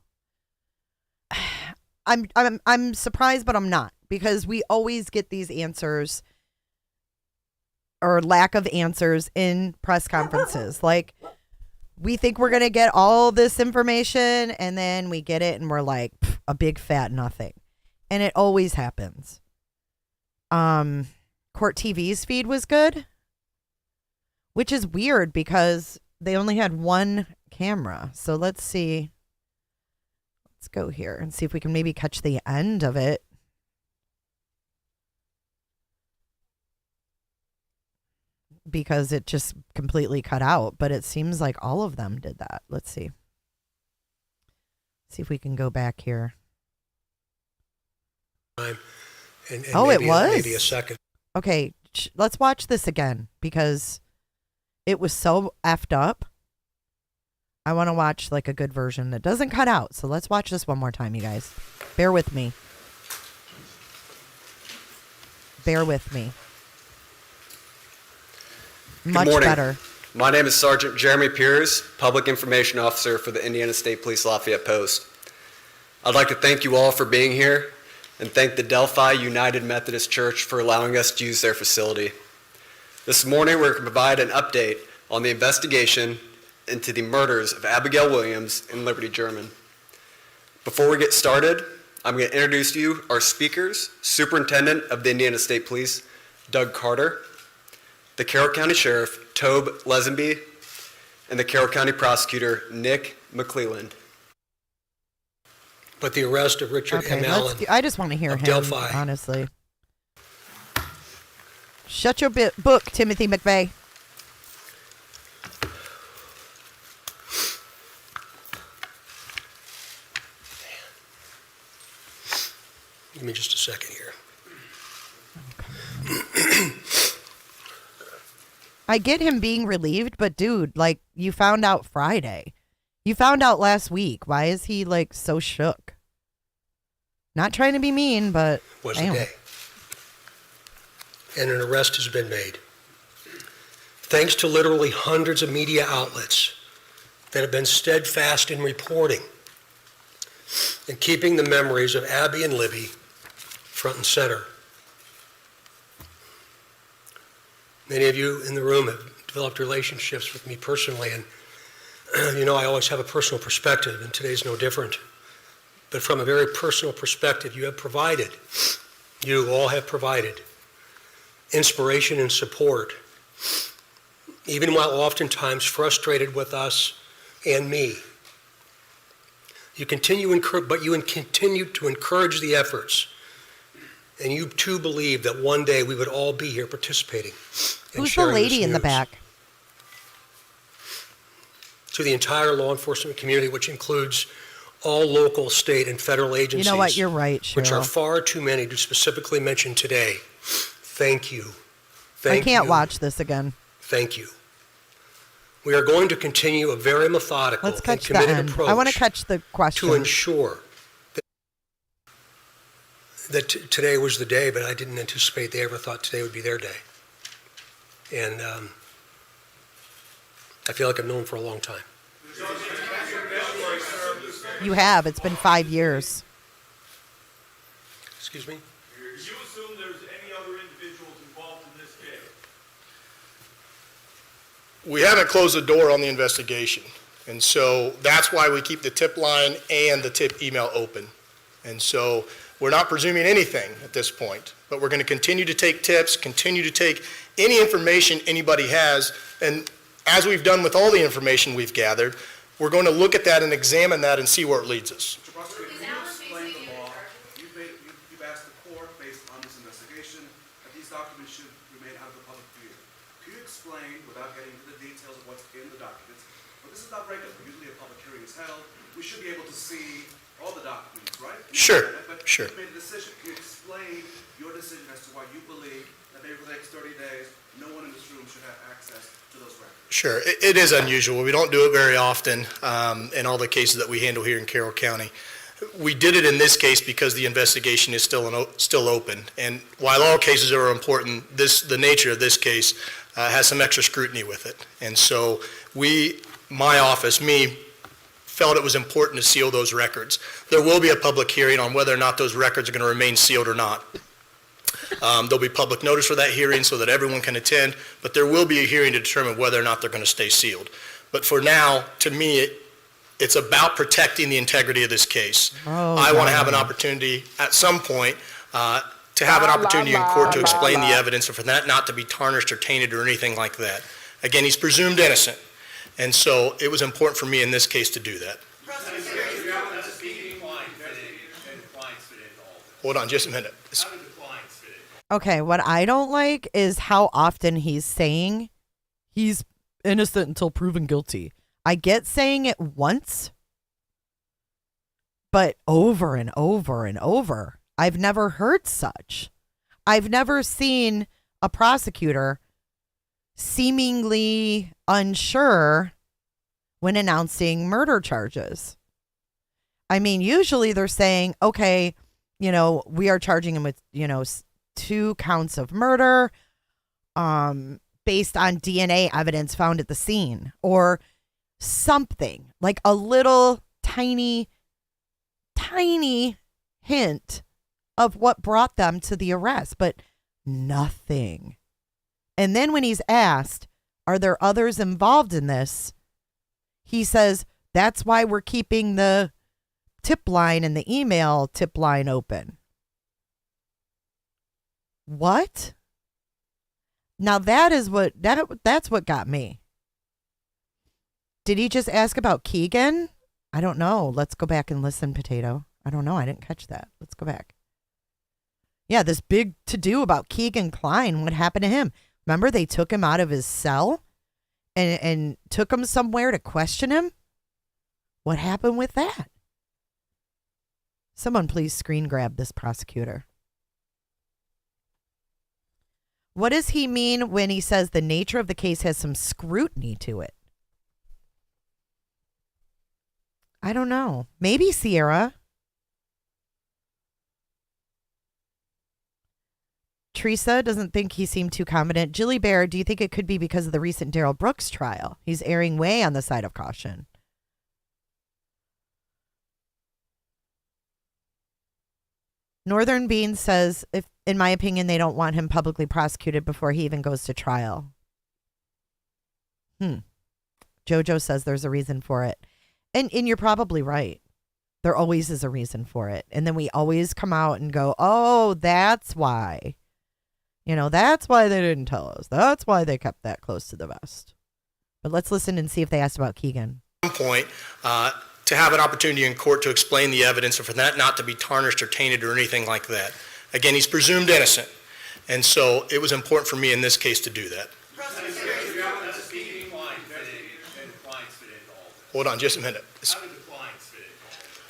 Speaker 1: I'm surprised, but I'm not, because we always get these answers or lack of answers in press conferences. Like, we think we're gonna get all this information, and then we get it, and we're like a big fat nothing, and it always happens. Court TV's feed was good, which is weird because they only had 1 camera. So let's see. Let's go here and see if we can maybe catch the end of it. Because it just completely cut out, but it seems like all of them did that. Let's see. See if we can go back here.
Speaker 6: And
Speaker 1: oh,
Speaker 6: maybe,
Speaker 1: it was?
Speaker 6: Maybe a second.
Speaker 1: Okay, let's watch this again because it was so effed up. I want to watch like a good version that doesn't cut out. So let's watch this one more time, you guys. Bear with me. Bear with me. Much
Speaker 12: Good morning.
Speaker 1: better.
Speaker 12: My name is Sergeant Jeremy Piers, Public Information Officer for the Indiana State Police Lafayette Post. I'd like to thank you all for being here and thank the Delphi United Methodist Church for allowing us to use their facility. This morning, we're going to provide an update on the investigation into the murders of Abigail Williams and Liberty German. Before we get started, I'm going to introduce to you our speakers, Superintendent of the Indiana State Police, Doug Carter, the Carroll County Sheriff, Tobe Lesenby, and the Carroll County Prosecutor, Nick McClelland.
Speaker 6: But the arrest of Richard M. Allen.
Speaker 1: I just want to hear him,
Speaker 6: Delphi.
Speaker 1: honestly. Shut your book, Timothy McVeigh.
Speaker 6: Give me just a second here.
Speaker 1: I get him being relieved, but dude, like, you found out Friday. You found out last week. Why is he like so shook? Not trying to be mean, but
Speaker 6: Was the day. And an arrest has been made. Thanks to literally hundreds of media outlets that have been steadfast in reporting and keeping the memories of Abby and Libby front and center. Many of you in the room have developed relationships with me personally, and you know I always have a personal perspective, and today's no different. But from a very personal perspective, you all have provided inspiration and support, even while oftentimes frustrated with us and me. You continue to encourage the efforts, and you too believe that one day we would all be here participating.
Speaker 1: Who's the lady in the back?
Speaker 6: To the entire law enforcement community, which includes all local, state, and federal agencies.
Speaker 1: You know what? You're right, Cheryl.
Speaker 6: Which are far too many to specifically mention today. Thank you.
Speaker 1: I can't watch this again.
Speaker 6: Thank you. We are going to continue a very methodical and committed approach.
Speaker 1: I want to catch the question.
Speaker 6: To ensure that today was the day, but I didn't anticipate they ever thought today would be their day. And I feel like I've known them for a long time.
Speaker 1: You have. It's been 5 years.
Speaker 6: Excuse me?
Speaker 13: Do you assume there's any other individuals involved in this case?
Speaker 8: We haven't closed the door on the investigation, and so that's why we keep the tip line and the tip email open. And so we're not presuming anything at this point, but we're going to continue to take tips, continue to take any information anybody has, and as we've done with all the information we've gathered, we're going to look at that and examine that and see where it leads us.
Speaker 11: Mr. Prosecutor, can you explain the law? You've asked the court, based on this investigation, that these documents should remain out of the public view. Can you explain, without getting into the details of what's in the documents, but this is not regular. Usually a public hearing is held. We should be able to see all the documents, right?
Speaker 8: Sure,
Speaker 11: But
Speaker 8: sure.
Speaker 11: you made a decision. Can you explain your decision as to why you believe that maybe for the next 30 days, no one in this room should have access to those records?
Speaker 8: Sure. It is unusual. We don't do it very often in all the cases that we handle here in Carroll County. We did it in this case because the investigation is still open. And while all cases are important, the nature of this case has some extra scrutiny with it. And so my office, felt it was important to seal those records. There will be a public hearing on whether or not those records are going to remain sealed or not. There'll be public notice for that hearing so that everyone can attend, but there will be a hearing to determine whether or not they're going to stay sealed. But for now, to me, it's about protecting the integrity of this case. I want to have an opportunity at some point to have an opportunity in court to explain the evidence and for that not to be tarnished or tainted or anything like that. Again, he's presumed innocent, and so it was important for me in this case to do that. Hold on just a minute.
Speaker 1: Okay, what I don't like is how often he's saying he's innocent until proven guilty. I get saying it once, but over and over and over. I've never heard such. I've never seen a prosecutor seemingly unsure when announcing murder charges. I mean, usually they're saying, okay, we are charging him with, 2 counts of murder based on DNA evidence found at the scene or something like a little tiny hint of what brought them to the arrest, but nothing. And then when he's asked, are there others involved in this? He says, that's why we're keeping the tip line and the email tip line open. What? Now that's what got me. Did he just ask about Keegan? I don't know. Let's go back and listen, Potato. I don't know. I didn't catch that. Let's go back. Yeah, this big to-do about Keegan Klein. What happened to him? Remember they took him out of his cell and took him somewhere to question him? What happened with that? Someone please screen grab this prosecutor. What does he mean when he says the nature of the case has some scrutiny to it? I don't know. Maybe Sierra. Teresa doesn't think he seemed too confident. Jilly Bear, do you think it could be because of the recent Darrell Brooks trial? He's erring way on the side of caution. Northern Bean says, in my opinion, they don't want him publicly prosecuted before he even goes to trial. Jojo says there's a reason for it. And you're probably right. There always is a reason for it. And then we always come out and go, oh, that's why. That's why they didn't tell us. That's why they kept that close to the vest. But let's listen and see if they asked about Keegan.
Speaker 8: At some point, to have an opportunity in court to explain the evidence and for that not to be tarnished or tainted or anything like that. Again, he's presumed innocent. And so it was important for me in this case to do that. Hold on just a minute.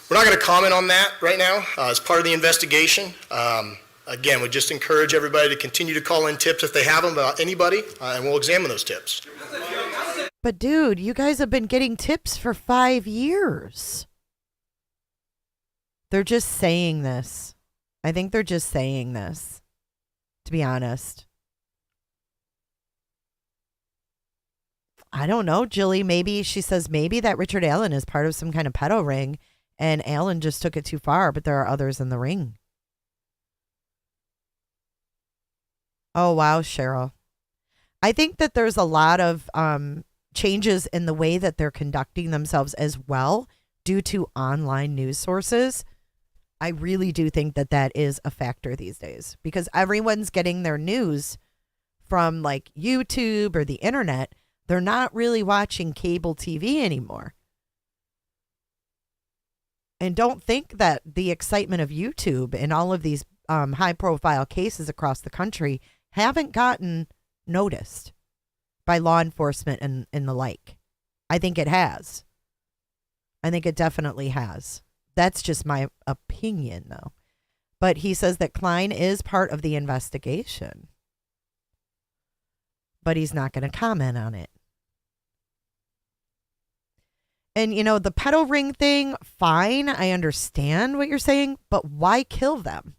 Speaker 8: We're not going to comment on that right now as part of the investigation. Again, we just encourage everybody to continue to call in tips if they have them about anybody, and we'll examine those tips.
Speaker 1: But dude, you guys have been getting tips for 5 years. They're just saying this. I think they're just saying this, to be honest. I don't know, Jilly. Maybe she says maybe that Richard Allen is part of some kind of pedo ring and Allen just took it too far, but there are others in the ring. Oh, wow, Cheryl. I think that there's a lot of changes in the way that they're conducting themselves as well due to online news sources. I really do think that that is a factor these days because everyone's getting their news from like YouTube or the internet. They're not really watching cable TV anymore. And don't think that the excitement of YouTube and all of these high profile cases across the country haven't gotten noticed by law enforcement and the like. I think it has. I think it definitely has. That's just my opinion, though. But he says that Klein is part of the investigation. But he's not going to comment on it. And, you know, the pedo ring thing, fine. I understand what you're saying. But why kill them?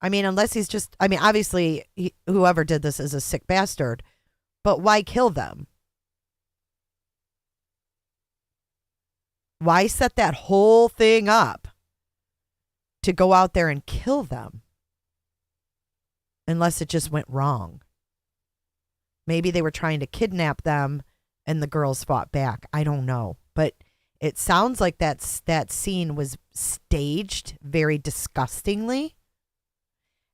Speaker 1: I mean, unless he's just, I mean, obviously, whoever did this is a sick bastard. But why kill them? Why set that whole thing up to go out there and kill them? Unless it just went wrong. Maybe they were trying to kidnap them and the girls fought back. I don't know. But it sounds like that scene was staged very disgustingly.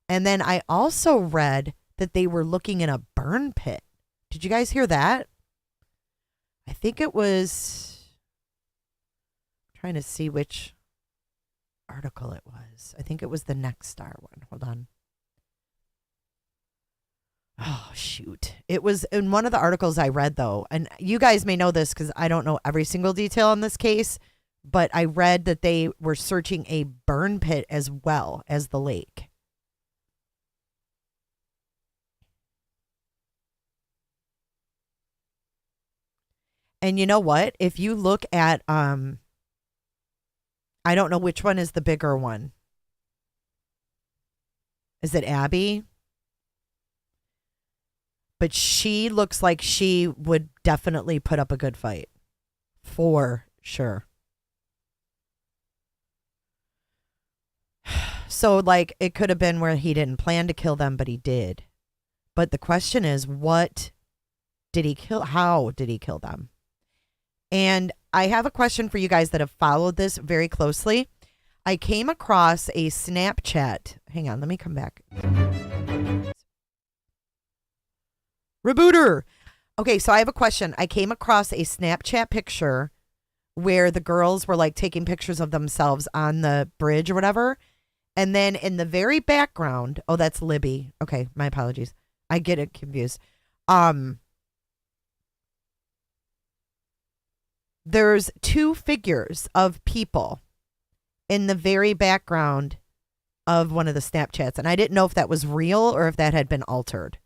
Speaker 1: And then I also read that they were looking in a burn pit. Did you guys hear that? I think it was... I'm trying to see which article it was. I think it was the Next Star one. Hold on. Oh, shoot. It was in one of the articles I read, though. And you guys may know this because I don't know every single detail on this case. But I read that they were searching a burn pit as well as the lake. And you know what? If you look at, I don't know which one is the bigger one. Is it Abby? But she looks like she would definitely put up a good fight. For sure. So, like, it could have been where he didn't plan to kill them, but he did. But the question is, what did he kill? How did he kill them? And I have a question for you guys that have followed this very closely. I came across a Snapchat. Hang on, let me come back. Rebooter. Okay, so I have a question. I came across a Snapchat picture where the girls were like taking pictures of themselves on the bridge or whatever. And then in the very background, oh, that's Libby. Okay, my apologies. I get it confused. There's two figures of people in the very background of one of the Snapchats. And I didn't know if that was real or if that had been altered.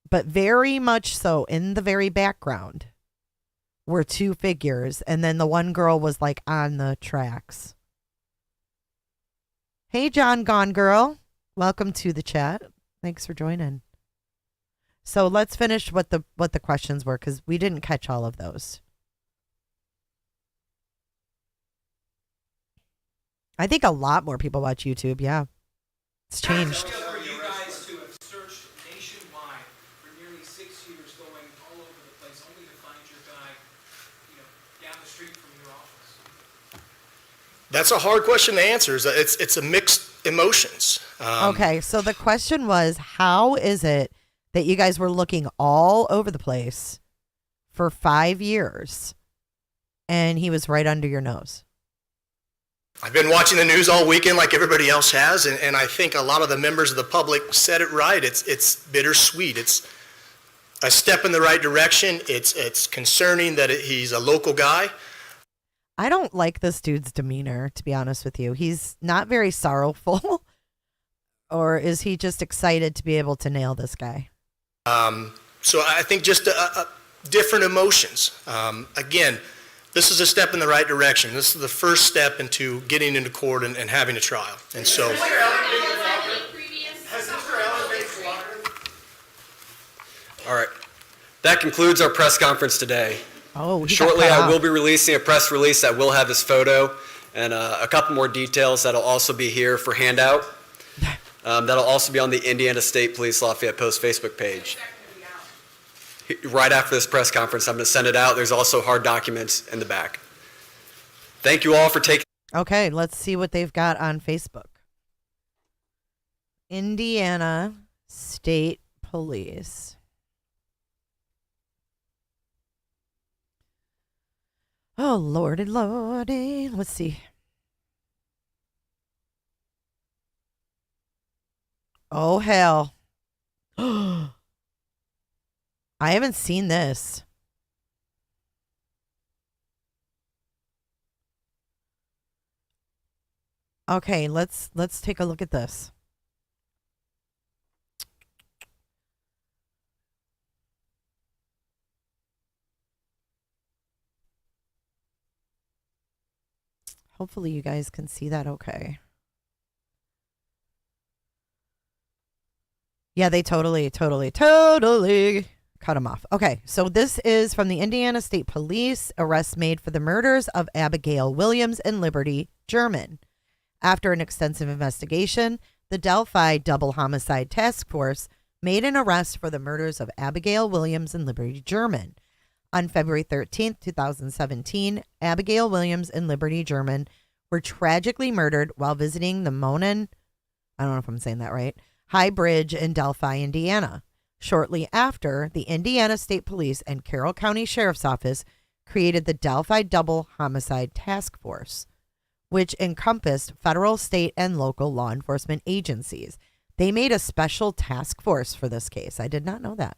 Speaker 1: But very much so, in the very background were two figures. And then the one girl was like on the tracks. Hey, John Gone Girl. Welcome to the chat. Thanks for joining. So let's finish what the questions were because we didn't catch all of those. I think a lot more people watch YouTube. Yeah. It's changed.
Speaker 13: For you guys to have searched nationwide for nearly 6 years, going all over the place, only to find your guy, down the street from your office.
Speaker 14: That's a hard question to answer. It's a mixed emotions.
Speaker 1: Okay, so the question was, how is it that you guys were looking all over the place for 5 years and he was right under your nose?
Speaker 14: I've been watching the news all weekend like everybody else has, and I think a lot of the members of the public said it right. It's bittersweet. It's a step in the right direction. It's concerning that he's a local guy.
Speaker 1: I don't like this dude's demeanor, to be honest with you. He's not very sorrowful. Or is he just excited to be able to nail this guy?
Speaker 14: So I think just different emotions. Again, this is a step in the right direction. This is the first step into getting into court and having a trial. And so...
Speaker 12: All right. That concludes our press conference today.
Speaker 1: Oh,
Speaker 12: shortly, I will be releasing a press release that will have his photo and a couple more details that'll also be here for handout. That'll also be on the Indiana State Police Lafayette Post Facebook page. Right after this press conference, I'm going to send it out. There's also hard documents in the back. Thank you all for taking.
Speaker 1: Okay, let's see what they've got on Facebook. Indiana State Police. Oh, lordy, lordy. Let's see. Oh, hell. I haven't seen this. Okay, let's take a look at this. Hopefully you guys can see that okay. Yeah, they totally cut him off. Okay, so this is from the Indiana State Police. Arrests made for the murders of Abigail Williams and Liberty German. After an extensive investigation, the Delphi Double Homicide Task Force made an arrest for the murders of Abigail Williams and Liberty German. On February 13th, 2017, Abigail Williams and Liberty German were tragically murdered while visiting the Monon, I don't know if I'm saying that right, High Bridge in Delphi, Indiana. Shortly after, the Indiana State Police and Carroll County Sheriff's Office created the Delphi Double Homicide Task Force, which encompassed federal, state, and local law enforcement agencies. They made a special task force for this case. I did not know that.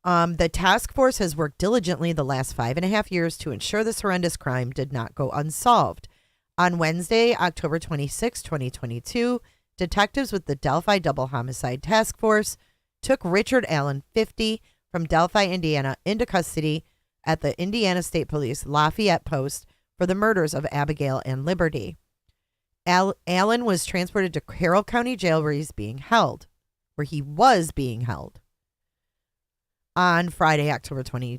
Speaker 1: The task force has worked diligently the last 5.5 years to ensure this horrendous crime did not go unsolved. On Wednesday, October 26, 2022, detectives with the Delphi Double Homicide Task Force took Richard Allen, 50, from Delphi, Indiana, into custody at the Indiana State Police Lafayette Post for the murders of Abigail and Liberty. Allen was transported to Carroll County Jail where he was being held. On Friday, October 28th,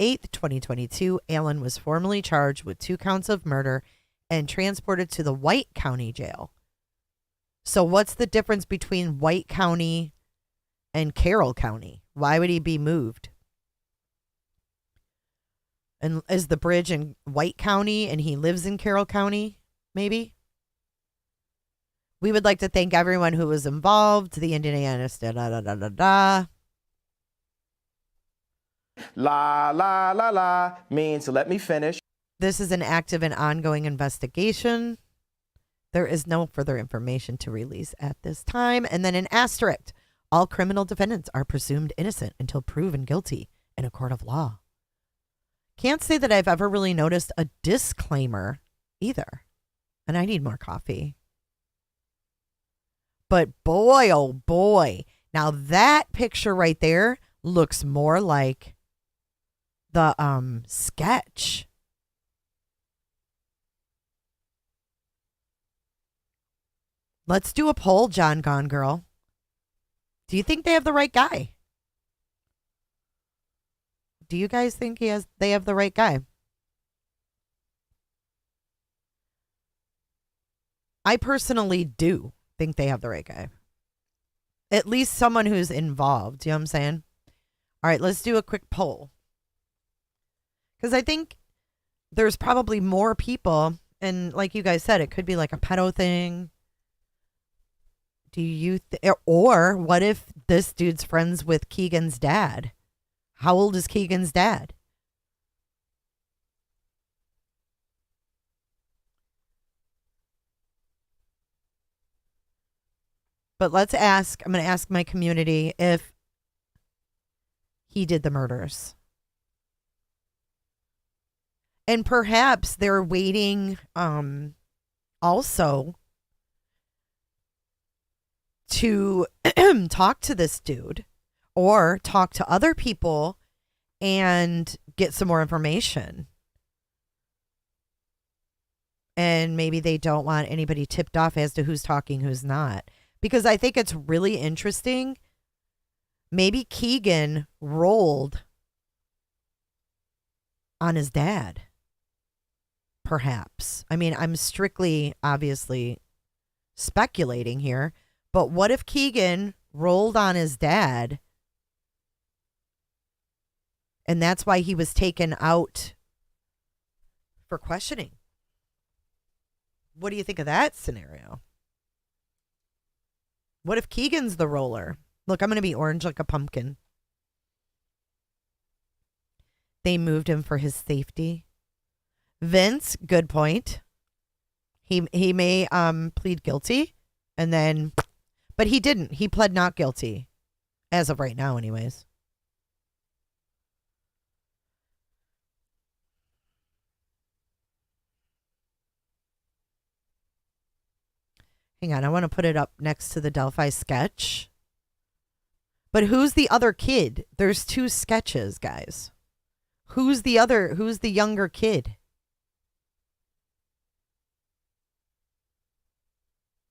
Speaker 1: 2022, Allen was formally charged with 2 counts of murder and transported to the White County Jail. So what's the difference between White County and Carroll County? Why would he be moved? And is the bridge in White County and he lives in Carroll County, maybe? We would like to thank everyone who was involved. The Indiana
Speaker 4: La, la, la, la means let me finish.
Speaker 1: This is an active and ongoing investigation. There is no further information to release at this time. And then an asterisk. All criminal defendants are presumed innocent until proven guilty in a court of law. Can't say that I've ever really noticed a disclaimer either. And I need more coffee. But boy, oh boy. Now that picture right there looks more like the sketch. Let's do a poll, John Gone Girl. Do you think they have the right guy? Do you guys think they have the right guy? I personally do think they have the right guy. At least someone who's involved. You know what I'm saying? All right, let's do a quick poll. Because I think there's probably more people. And like you guys said, it could be like a pedo thing. Do you or what if this dude's friends with Keegan's dad? How old is Keegan's dad? But I'm going to ask my community if he did the murders. And perhaps they're waiting also to talk to this dude or talk to other people and get some more information. And maybe they don't want anybody tipped off as to who's talking, who's not. Because I think it's really interesting. Maybe Keegan rolled on his dad. Perhaps. I mean, I'm strictly, obviously, speculating here, but what if Keegan rolled on his dad and that's why he was taken out for questioning? What do you think of that scenario? What if Keegan's the roller? Look, I'm going to be orange like a pumpkin. They moved him for his safety. Vince, good point. He may plead guilty and then, but he didn't. He pled not guilty as of right now anyways. Hang on, I want to put it up next to the Delphi sketch. But who's the other kid? There's 2 sketches, guys. Who's the younger kid?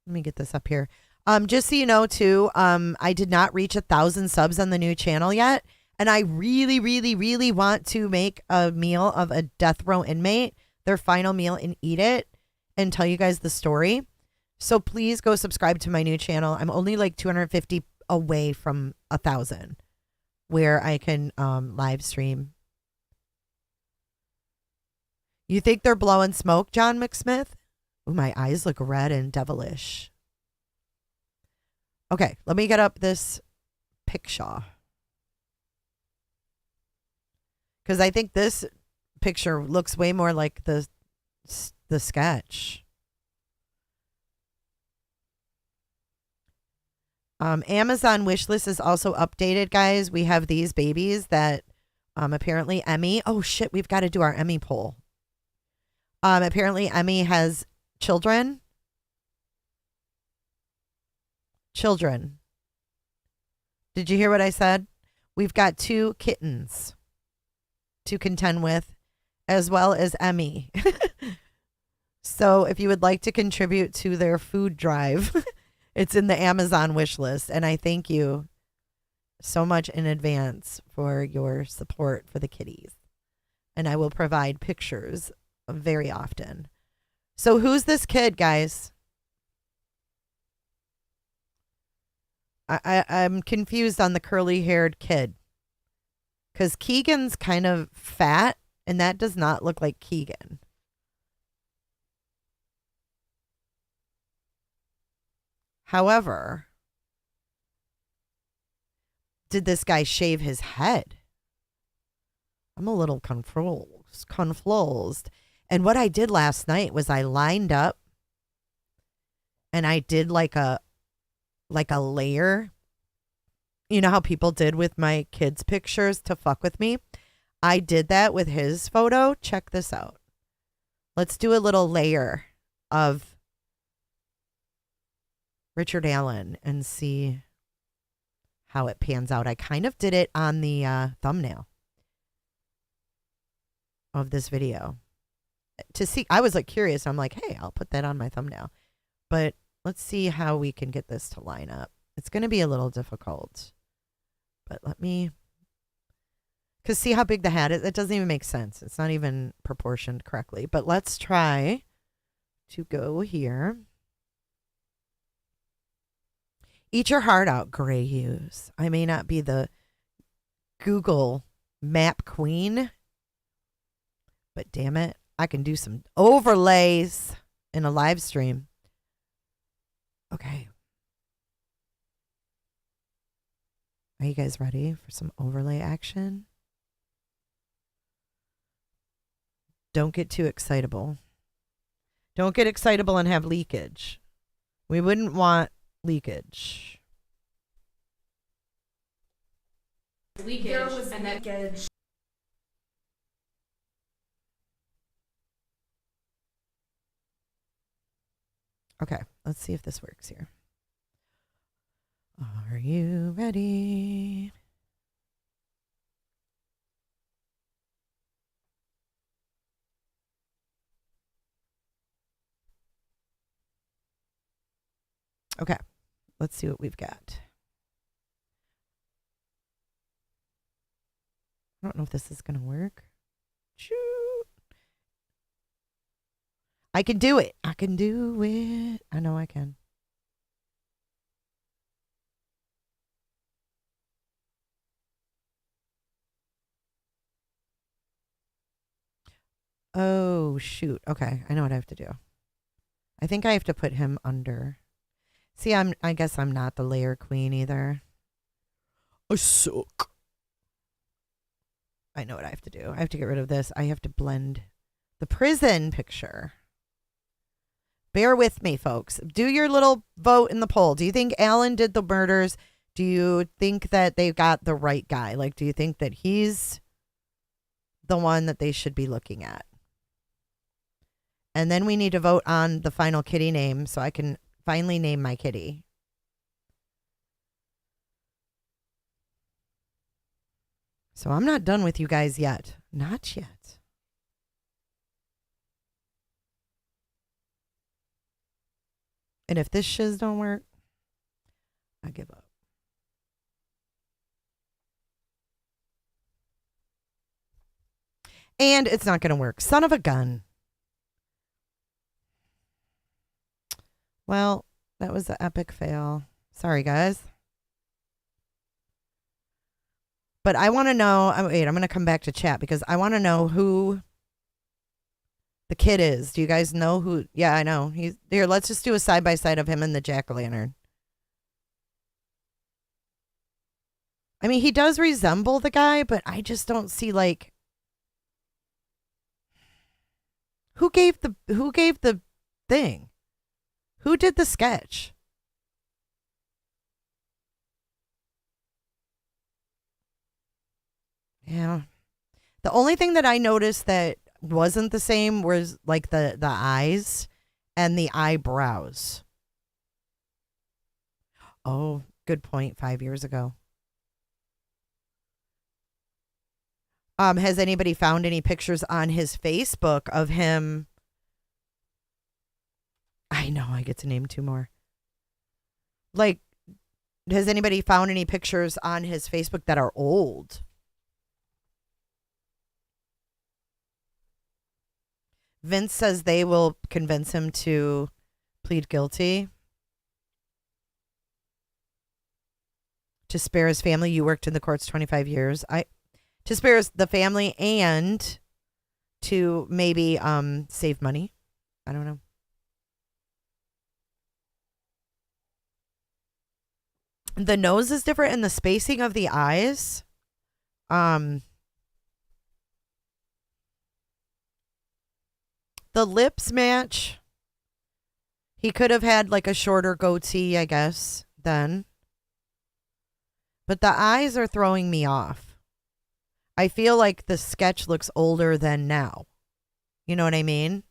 Speaker 1: Let me get this up here. Just so you know, too, I did not reach 1,000 subs on the new channel yet. And I really, really, really want to make a meal of a death row inmate, their final meal, and eat it and tell you guys the story. So please go subscribe to my new channel. I'm only like 250 away from 1,000 where I can live stream. You think they're blowing smoke, John McSmith? Ooh, my eyes look red and devilish. Okay, let me get up this picture. Because I think this picture looks way more like the sketch. Amazon wishlist is also updated, guys. We have these babies that apparently Emmy. Oh, shit. We've got to do our Emmy poll. Apparently Emmy has children. Children. Did you hear what I said? We've got 2 kittens to contend with, as well as Emmy. So if you would like to contribute to their food drive, it's in the Amazon wish list. And I thank you so much in advance for your support for the kitties. And I will provide pictures very often. So who's this kid, guys? I'm confused on the curly-haired kid. Because Keegan's kind of fat, and that does not look like Keegan. However, did this guy shave his head? I'm a little confused. And what I did last night was I lined up and I did like a layer. You know how people did with my kids' pictures to fuck with me? I did that with his photo. Check this out. Let's do a little layer of Richard Allen and see how it pans out. I kind of did it on the thumbnail of this video to see. I was like curious. I'm like, hey, I'll put that on my thumbnail. But let's see how we can get this to line up. It's going to be a little difficult. But let me, because see how big the hat is? It doesn't even make sense. It's not even proportioned correctly. But let's try to go here. Eat your heart out, gray hues. I may not be the Google map queen, but damn it, I can do some overlays in a live stream. Okay. Are you guys ready for some overlay action? Don't get too excitable. Don't get excitable and have leakage. We wouldn't want leakage.
Speaker 10: There was leakage.
Speaker 1: Okay, let's see if this works here. Are you ready? Okay, let's see what we've got. I don't know if this is going to work. Shoot. I can do it. I can do it. I know I can. Oh, shoot. Okay, I know what I have to do. I think I have to put him under. See, I guess I'm not the layer queen either. I suck. I know what I have to do. I have to get rid of this. I have to blend the prison picture. Bear with me, folks. Do your little vote in the poll. Do you think Alan did the murders? Do you think that they got the right guy? Like, do you think that he's the one that they should be looking at? And then we need to vote on the final kitty name so I can finally name my kitty. So I'm not done with you guys yet. Not yet. And if this shiz don't work, I give up. And it's not going to work. Son of a gun. Well, that was an epic fail. Sorry, guys. But I want to know. Wait, I'm going to come back to chat because I want to know who the kid is. Do you guys know who? Yeah, I know. He's here. Let's just do a side by side of him and the jack-o'-lantern. I mean, he does resemble the guy, but I just don't see like who gave the thing? Who did the sketch? Yeah. The only thing that I noticed that wasn't the same was like the eyes and the eyebrows. Oh, good point. 5 years ago. Has anybody found any pictures on his Facebook of him? I know I get to name two more. Like, has anybody found any pictures on his Facebook that are old? Vince says they will convince him to plead guilty. To spare his family. You worked in the courts 25 years. To spare the family and to maybe save money. I don't know. The nose is different and the spacing of the eyes. The lips match. He could have had like a shorter goatee, I guess, then. But the eyes are throwing me off. I feel like the sketch looks older than now. You know what I mean?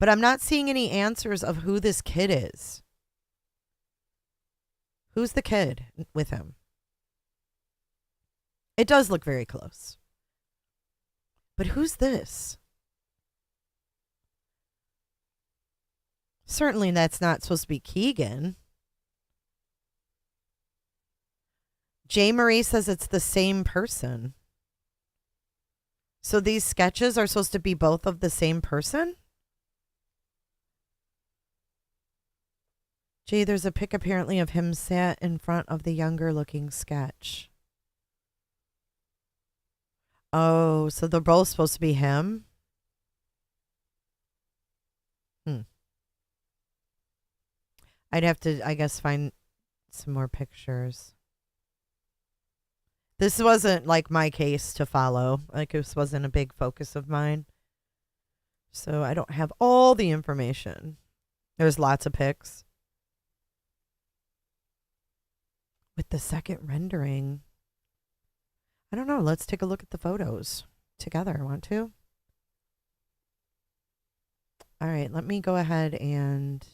Speaker 1: But I'm not seeing any answers of who this kid is. Who's the kid with him? It does look very close. But who's this? Certainly that's not supposed to be Keegan. J. Marie says it's the same person. So these sketches are supposed to be both of the same person? Gee, there's a pic apparently of him sat in front of the younger looking sketch. Oh, so they're both supposed to be him? I'd have to, I guess, find some more pictures. This wasn't like my case to follow. Like this wasn't a big focus of mine. So I don't have all the information. There's lots of pics. With the second rendering. I don't know. Let's take a look at the photos together. Want to? All right. Let me go ahead and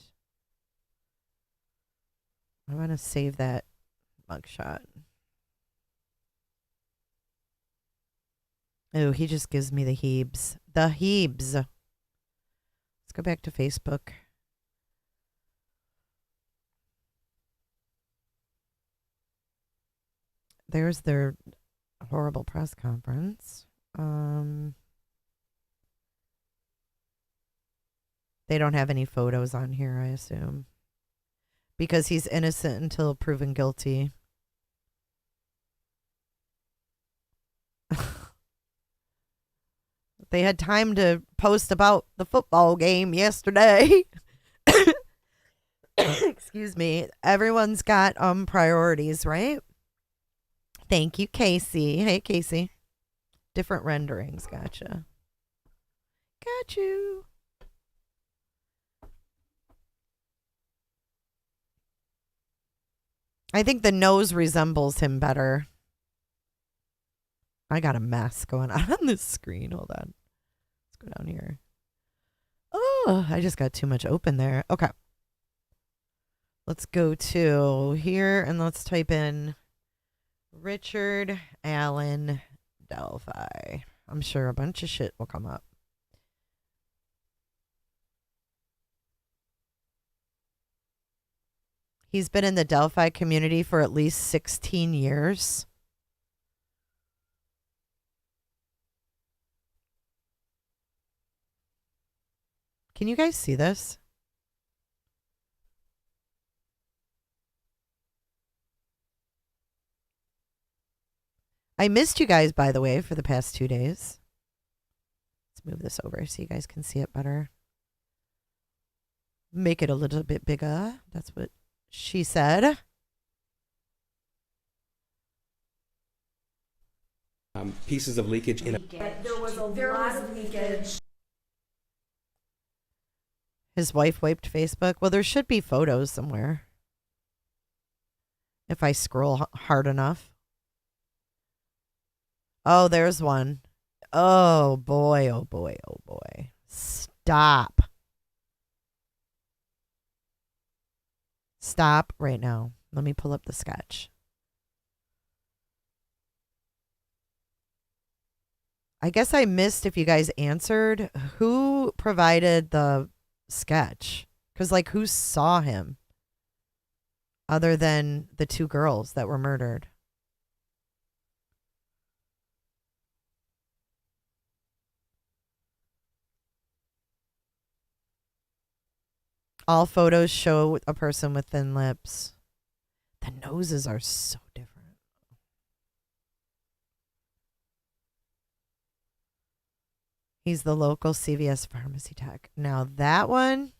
Speaker 1: I want to save that mugshot. Oh, he just gives me the heebs. The heebs. Let's go back to Facebook. There's their horrible press conference. They don't have any photos on here, I assume. Because he's innocent until proven guilty. They had time to post about the football game yesterday. Excuse me. Everyone's got priorities, right? Thank you, Casey. Hey, Casey. Different renderings. Gotcha. Got you. I think the nose resembles him better. I got a mess going on this screen. Hold on. Let's go down here. Oh, I just got too much open there. Okay. Let's go to here and let's type in Richard Allen Delphi. I'm sure a bunch of shit will come up. He's been in the Delphi community for at least 16 years. Can you guys see this? I missed you guys, by the way, for the past 2 days. Let's move this over so you guys can see it better. Make it a little bit bigger. That's what she said.
Speaker 15: Pieces of leakage in a...
Speaker 10: There was a lot of leakage.
Speaker 1: His wife wiped Facebook. Well, there should be photos somewhere. If I scroll hard enough. Oh, there's one. Oh, boy. Oh, boy. Oh, boy. Stop. Stop right now. Let me pull up the sketch. I guess I missed if you guys answered. Who provided the sketch? Because, like, who saw him? Other than the 2 girls that were murdered. All photos show a person with thin lips. The noses are so different. He's the local CVS pharmacy tech. Now that one,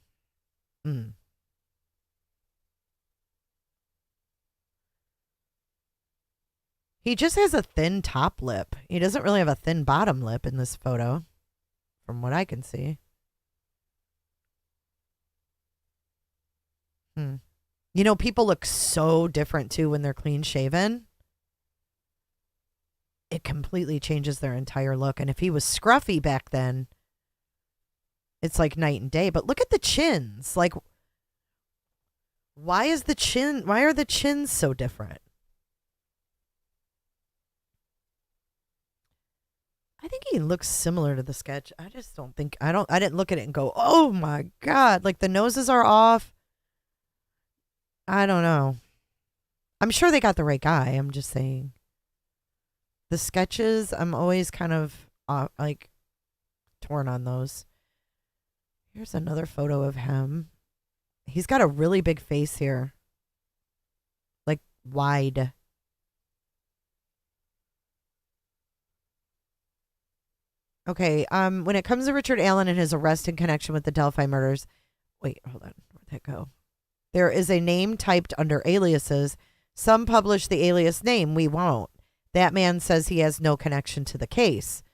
Speaker 1: he just has a thin top lip. He doesn't really have a thin bottom lip in this photo, from what I can see. You know, people look so different too when they're clean shaven. It completely changes their entire look. And if he was scruffy back then, it's like night and day. But look at the chins. Like, why are the chins so different? I think he looks similar to the sketch. I just don't think, I didn't look at it and go, oh my God, like the noses are off. I don't know. I'm sure they got the right guy. I'm just saying. The sketches, I'm always kind of like torn on those. Here's another photo of him. He's got a really big face here. Like wide. Okay, when it comes to Richard Allen and his arrest in connection with the Delphi murders, wait, hold on. Where'd that go? There is a name typed under aliases. Some publish the alias name. We won't. That man says he has no connection to the case.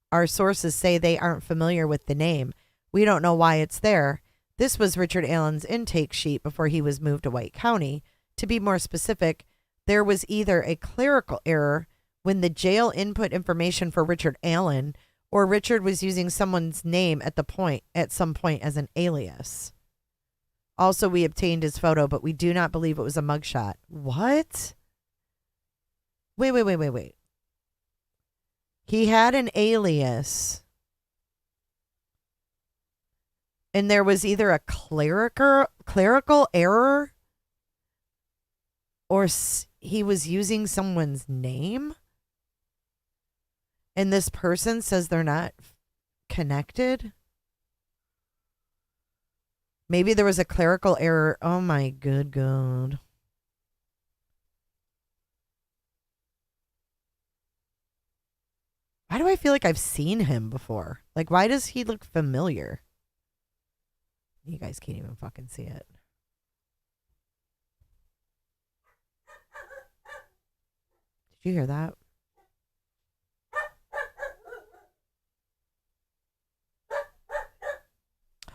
Speaker 1: Our sources say they aren't familiar with the name. We don't know why it's there. This was Richard Allen's intake sheet before he was moved to White County. To be more specific, there was either a clerical error when the jail input information for Richard Allen, or Richard was using someone's name at some point as an alias. Also, we obtained his photo, but we do not believe it was a mugshot. What? Wait. He had an alias. And there was either a clerical error or he was using someone's name. And this person says they're not connected. Maybe there was a clerical error. Oh my good God. Why do I feel like I've seen him before? Like, why does he look familiar? You guys can't even fucking see it. Did you hear that?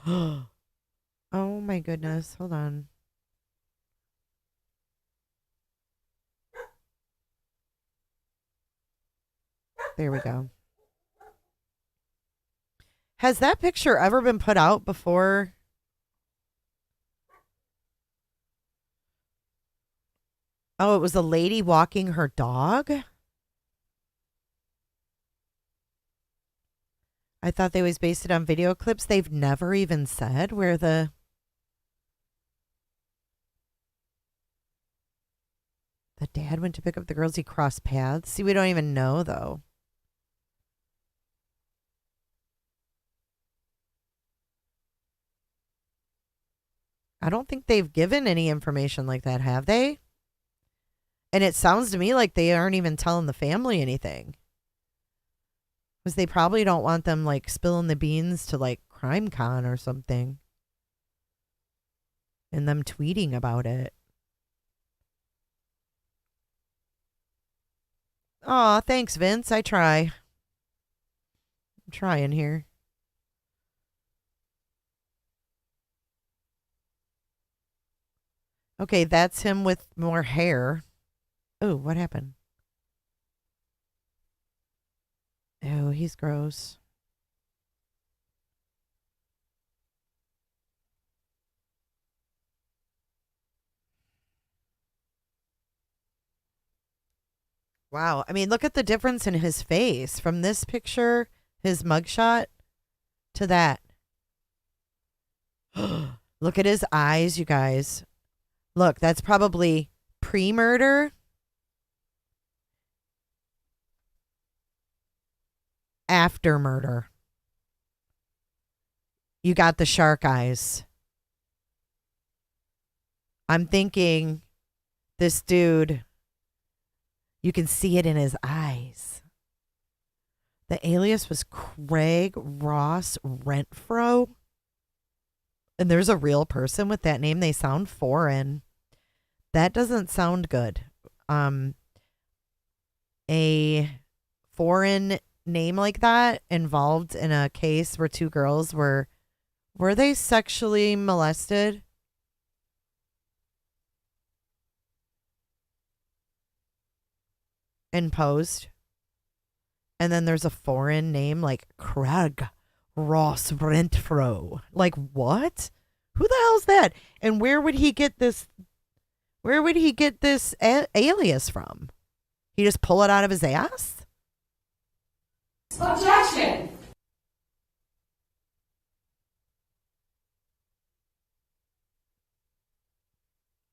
Speaker 1: Oh my goodness. Hold on. There we go. Has that picture ever been put out before? Oh, it was a lady walking her dog? I thought they always based it on video clips. They've never even said where the dad went to pick up the girls he crossed paths. See, we don't even know, though. I don't think they've given any information like that, have they? And it sounds to me like they aren't even telling the family anything. Because they probably don't want them, like, spilling the beans to, like, CrimeCon or something. And them tweeting about it. Aw, thanks, Vince. I try. I'm trying here. Okay, that's him with more hair. Oh, what happened? Oh, he's gross. Wow. I mean, look at the difference in his face from this picture, his mugshot, to that. Look at his eyes, you guys. Look, that's probably pre-murder. After murder. You got the shark eyes. I'm thinking this dude, you can see it in his eyes. The alias was Craig Ross Renfro. And there's a real person with that name. They sound foreign. That doesn't sound good. A foreign name like that involved in a case where two girls were they sexually molested? And posed. And then there's a foreign name like Craig Ross Renfro. Like, what? Who the hell's that? And where would he get this? Where would he get this alias from? He just pull it out of his ass?
Speaker 10: Objection!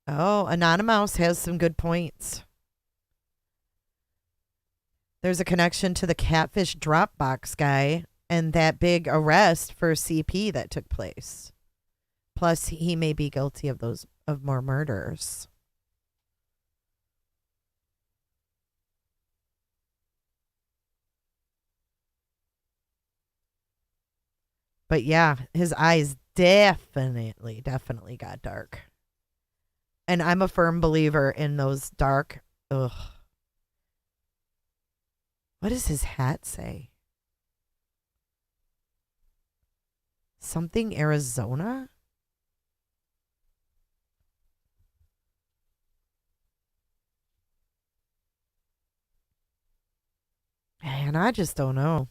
Speaker 1: Oh, Anonymous has some good points. There's a connection to the catfish Dropbox guy and that big arrest for CP that took place. Plus, he may be guilty of more murders. But yeah, his eyes definitely got dark. And I'm a firm believer in those dark, ugh. What does his hat say? Something Arizona? Man, I just don't know.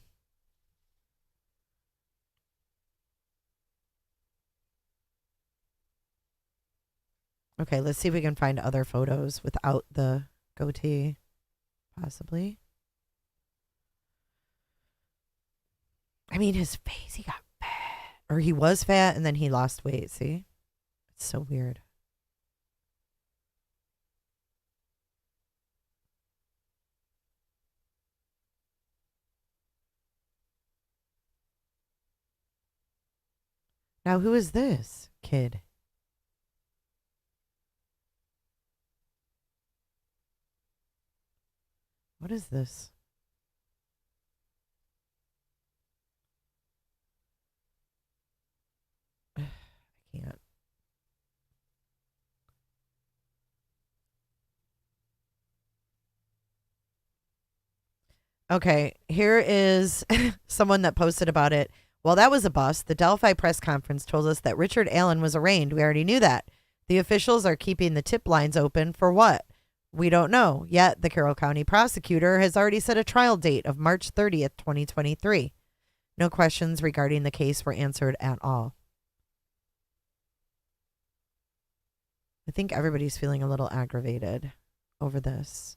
Speaker 1: Okay, let's see if we can find other photos without the goatee. Possibly. I mean, his face, he got fat. Or he was fat and then he lost weight, see? It's so weird. Now, who is this kid? What is this? Okay, here is someone that posted about it. Well, that was a bust. The Delphi press conference told us that Richard Allen was arraigned. We already knew that. The officials are keeping the tip lines open for what? We don't know. Yet the Carroll County prosecutor has already set a trial date of March 30th, 2023. No questions regarding the case were answered at all. I think everybody's feeling a little aggravated over this.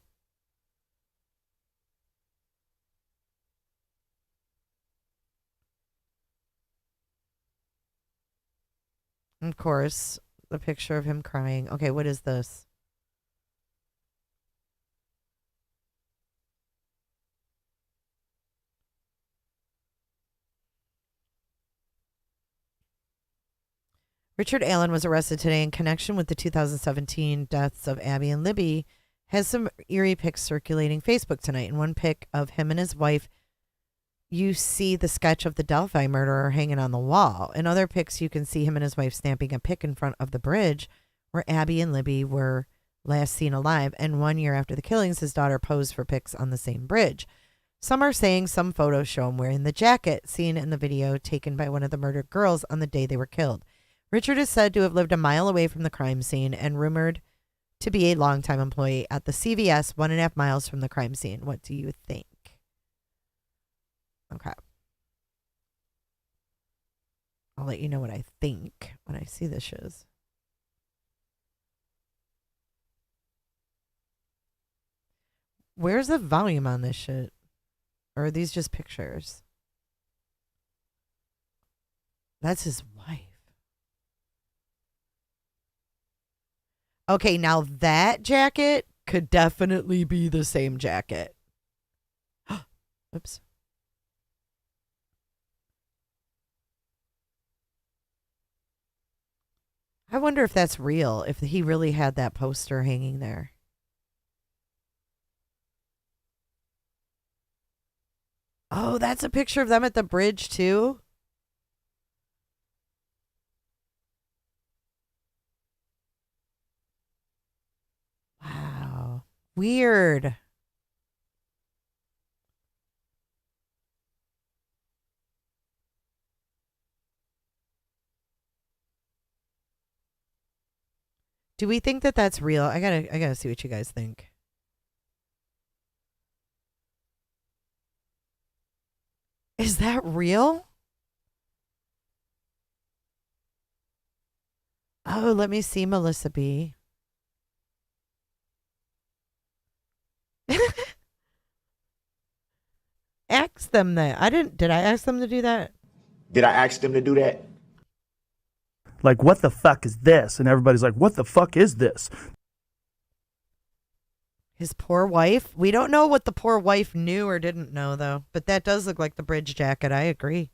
Speaker 1: Of course, the picture of him crying. Okay, what is this? Richard Allen was arrested today in connection with the 2017 deaths of Abby and Libby. Has some eerie pics circulating Facebook tonight. In one pic of him and his wife, you see the sketch of the Delphi murderer hanging on the wall. In other pics, you can see him and his wife snapping a pic in front of the bridge where Abby and Libby were last seen alive. And 1 year after the killings, his daughter posed for pics on the same bridge. Some are saying some photos show him wearing the jacket seen in the video taken by one of the murdered girls on the day they were killed. Richard is said to have lived a mile away from the crime scene and rumored to be a longtime employee at the CVS 1.5 miles from the crime scene. What do you think? Okay. I'll let you know what I think when I see the shiz. Where's the volume on this shit? Or are these just pictures? That's his wife. Okay, now that jacket could definitely be the same jacket. Oops. I wonder if that's real, if he really had that poster hanging there. Oh, that's a picture of them at the bridge, too? Wow. Weird. Do we think that that's real? I gotta see what you guys think. Is that real? Oh, let me see, Melissa B. Ask them that. Did I ask them to do that?
Speaker 16: Did I ask them to do that?
Speaker 17: Like, what the fuck is this? And everybody's like, what the fuck is this?
Speaker 1: His poor wife? We don't know what the poor wife knew or didn't know, though. But that does look like the bridge jacket. I agree.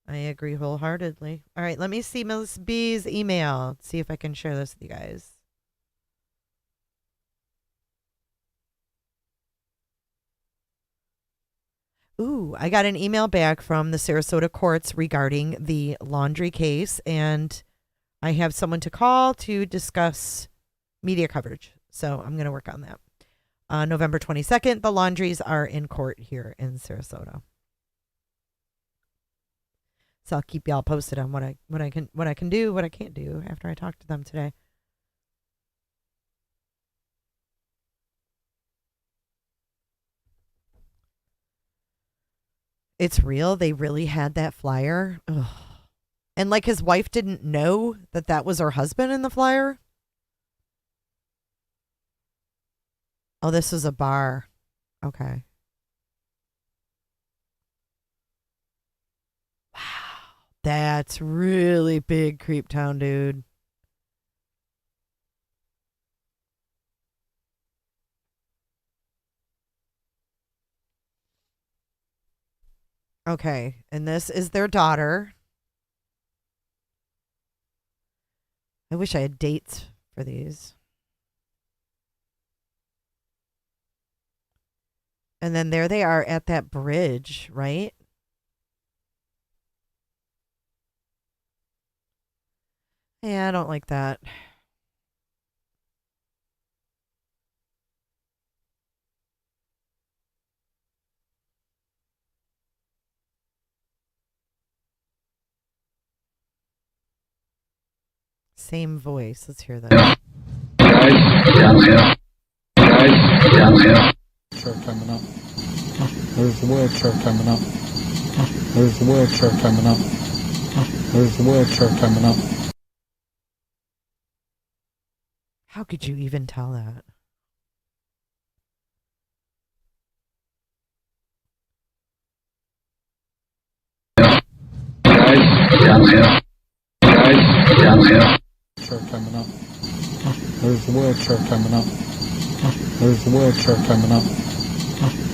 Speaker 1: I agree wholeheartedly. All right, let me see Miss B's email. See if I can share this with you guys. Ooh, I got an email back from the Sarasota courts regarding the laundry case, and I have someone to call to discuss media coverage. So I'm going to work on that. November 22nd, the laundries are in court here in Sarasota. So I'll keep y'all posted on what I can do, what I can't do after I talk to them today. It's real. They really had that flyer. Ugh. And like his wife didn't know that that was her husband in the flyer. Oh, this is a bar. Okay. Wow. That's really big, Creep Town, dude. Okay. And this is their daughter. I wish I had dates for these. And then there they are at that bridge, right? Yeah, I don't like that. same voice. Let's hear that.
Speaker 18: Truck coming up. There's the wood truck coming up. There's the wood truck coming up. There's the wood truck coming up.
Speaker 1: How could you even tell that?
Speaker 18: Truck coming up. There's the wood truck coming up. There's the wood truck coming up.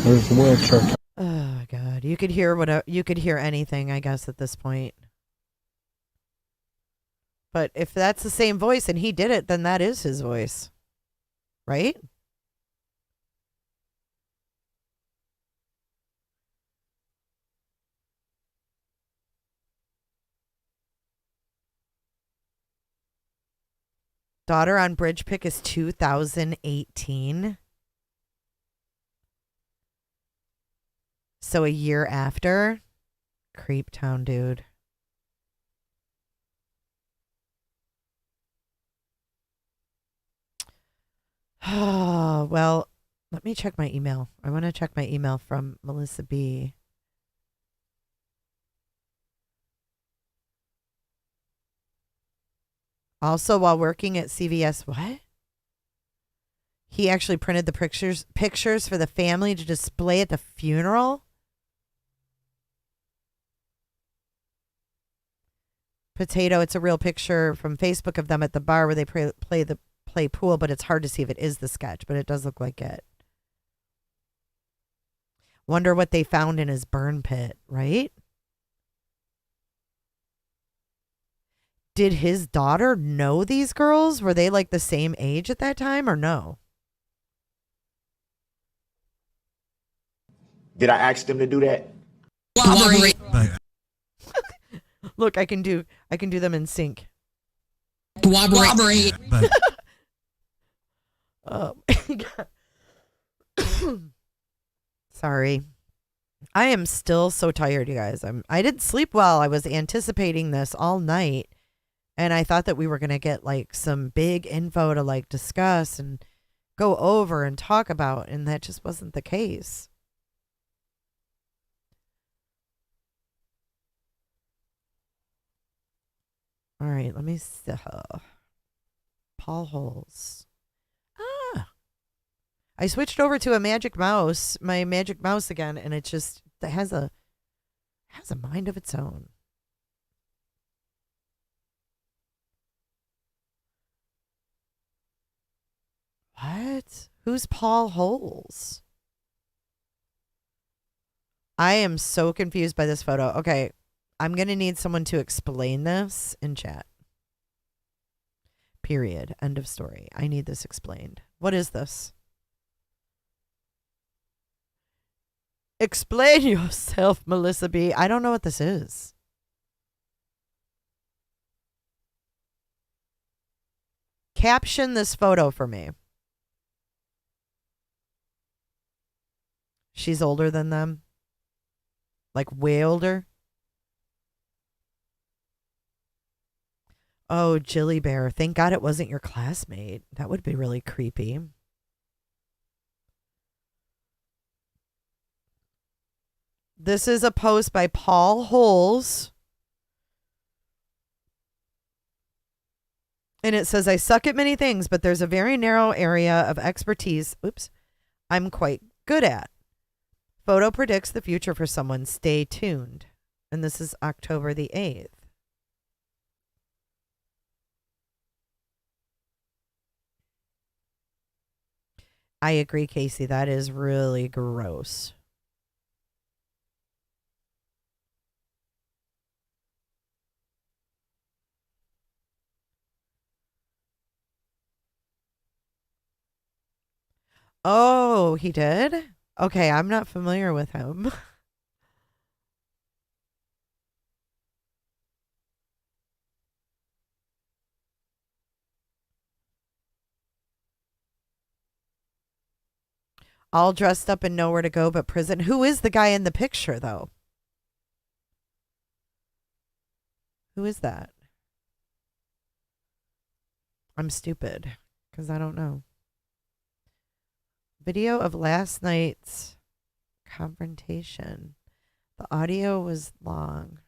Speaker 18: There's the wood truck.
Speaker 1: Oh God, you could hear you could hear anything, I guess, at this point. But if that's the same voice and he did it, then that is his voice, right? Daughter on Bridge Pick is 2018. So a year after. Creep Town, dude. Oh, well, let me check my email. I want to check my email from Melissa B. Also, while working at CVS, what? He actually printed the pictures for the family to display at the funeral? Potato, it's a real picture from Facebook of them at the bar where they play pool, but it's hard to see if it is the sketch, but it does look like it. Wonder what they found in his burn pit, right? Did his daughter know these girls? Were they like the same age at that time or no?
Speaker 16: Did I ask them to do that?
Speaker 1: Look, I can do them in sync.
Speaker 19: Cooperate.
Speaker 1: Oh my God. Sorry. I am still so tired, you guys. I didn't sleep well. I was anticipating this all night. And I thought that we were going to get like some big info to like discuss and go over and talk about. And that just wasn't the case. All right, let me see. Paul Holes. I switched over to a magic mouse, my magic mouse again, and it has a mind of its own. What? Who's Paul Holes? I am so confused by this photo. Okay, I'm going to need someone to explain this in chat. Period. End of story. I need this explained. What is this? Explain yourself, Melissa B. I don't know what this is. Caption this photo for me. She's older than them. Like way older. Oh, Jilly Bear. Thank God it wasn't your classmate. That would be really creepy. This is a post by Paul Holes. And it says, I suck at many things, but there's a very narrow area of expertise. Oops. I'm quite good at. Photo predicts the future for someone. Stay tuned. And this is October the 8th. I agree, Casey. That is really gross. Oh, he did? Okay, I'm not familiar with him. All dressed up and nowhere to go but prison. Who is the guy in the picture, though? Who is that? I'm stupid because I don't know. Video of last night's confrontation. The audio was long.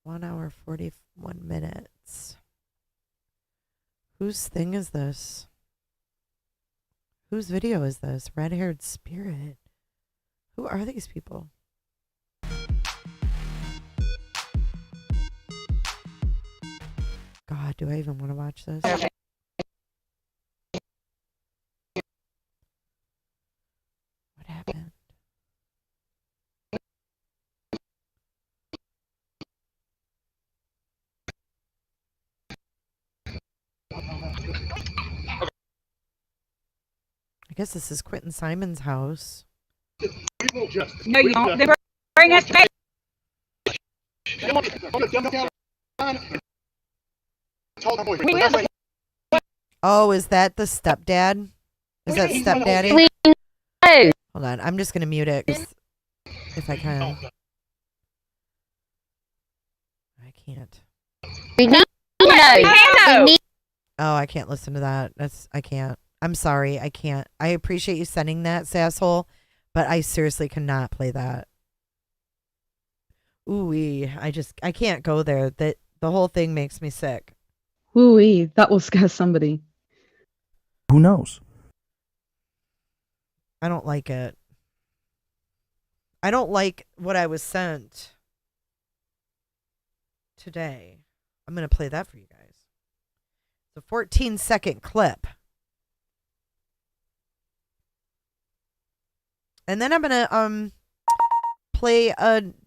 Speaker 1: 1 hour, 41 minutes. Whose thing is this? Whose video is this? Red-haired spirit. Who are these people? God, do I even want to watch this? What happened? I guess this is Quentin Simon's house.
Speaker 2: No, you don't. They bring us back.
Speaker 1: Oh, is that the stepdad? Is that stepdaddy? Hold on, I'm just gonna mute it if I can. I can't. Oh, I can't listen to that. I can't. I'm sorry, I can't. I appreciate you sending that, sasshole, but I seriously cannot play that. Ooh-wee, I can't go there. That the whole thing makes me sick.
Speaker 20: Ooh-wee, that will scare somebody.
Speaker 17: Who knows?
Speaker 1: I don't like it. I don't like what I was sent today. I'm going to play that for you guys. It's a 14-second clip. And then I'm going to play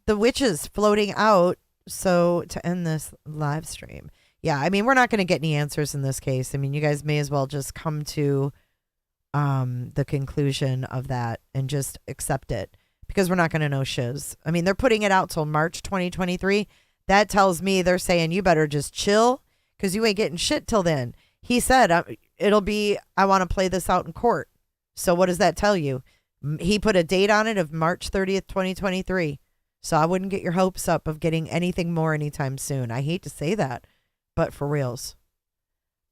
Speaker 1: the witches floating out so to end this live stream. Yeah, I mean, we're not going to get any answers in this case. I mean, you guys may as well just come to the conclusion of that and just accept it because we're not going to know shiz. I mean, they're putting it out till March 2023. That tells me they're saying you better just chill because you ain't getting shit till then. He said it'll be, I want to play this out in court. So what does that tell you? He put a date on it of March 30th, 2023. So I wouldn't get your hopes up of getting anything more anytime soon. I hate to say that, but for reals.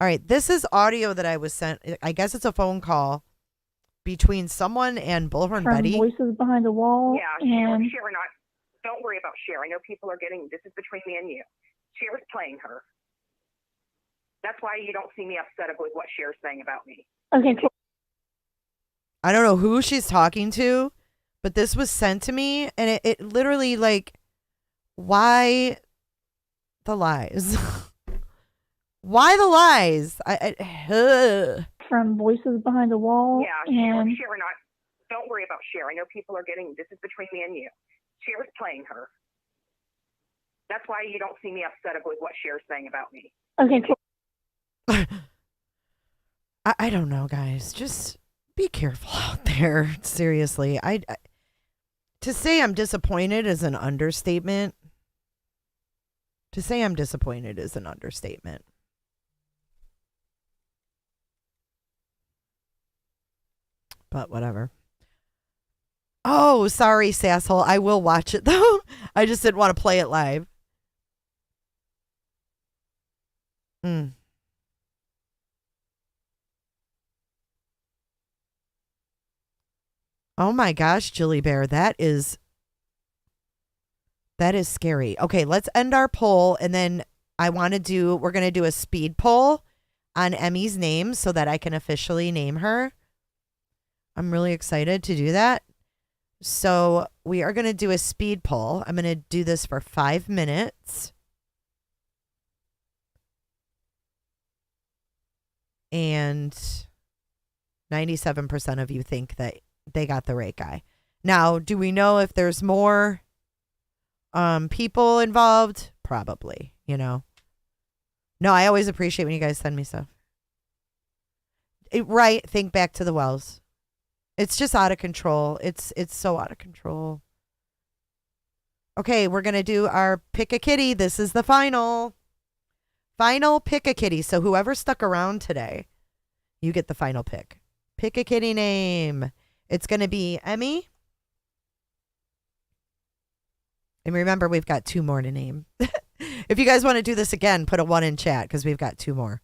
Speaker 1: All right, this is audio that I was sent. I guess it's a phone call between someone and Bullhorn
Speaker 10: From
Speaker 1: Betty.
Speaker 10: Voices Behind the Wall.
Speaker 21: Yeah,
Speaker 10: and
Speaker 21: share or not. Don't worry about share. I know people are getting, this is between me and you. Cher's playing her. That's why you don't see me upset with what Cher's saying about me.
Speaker 10: Okay, cool.
Speaker 1: I don't know who she's talking to, but this was sent to me, and it literally, like, why the lies? Why the lies?
Speaker 10: From Voices Behind the Wall.
Speaker 21: Yeah,
Speaker 10: and
Speaker 21: share or not. Don't worry about share. I know people are getting, this is between me and you. Cher's playing her. That's why you don't see me upset with what Cher's saying about me.
Speaker 10: Okay, cool.
Speaker 1: I don't know, guys. Just be careful out there. Seriously. I to say I'm disappointed is an understatement. To say I'm disappointed is an understatement. But whatever. Oh, sorry, sasshole. I will watch it, though. I just didn't want to play it live. Oh my gosh, Jilly Bear, that is scary. Okay, let's end our poll, and then we're going to do a speed poll on Emmy's name so that I can officially name her. I'm really excited to do that. So we are going to do a speed poll. I'm going to do this for 5 minutes. And 97% of you think that they got the right guy. Now, do we know if there's more people involved? Probably, No, I always appreciate when you guys send me stuff. Right, think back to the Wells. It's just out of control. It's so out of control. Okay, we're going to do our pick a kitty. This is the final pick a kitty. So whoever stuck around today, you get the final pick. Pick a kitty name. It's going to be Emmy. And remember, we've got 2 more to name. If you guys want to do this again, put a 1 in chat because we've got 2 more.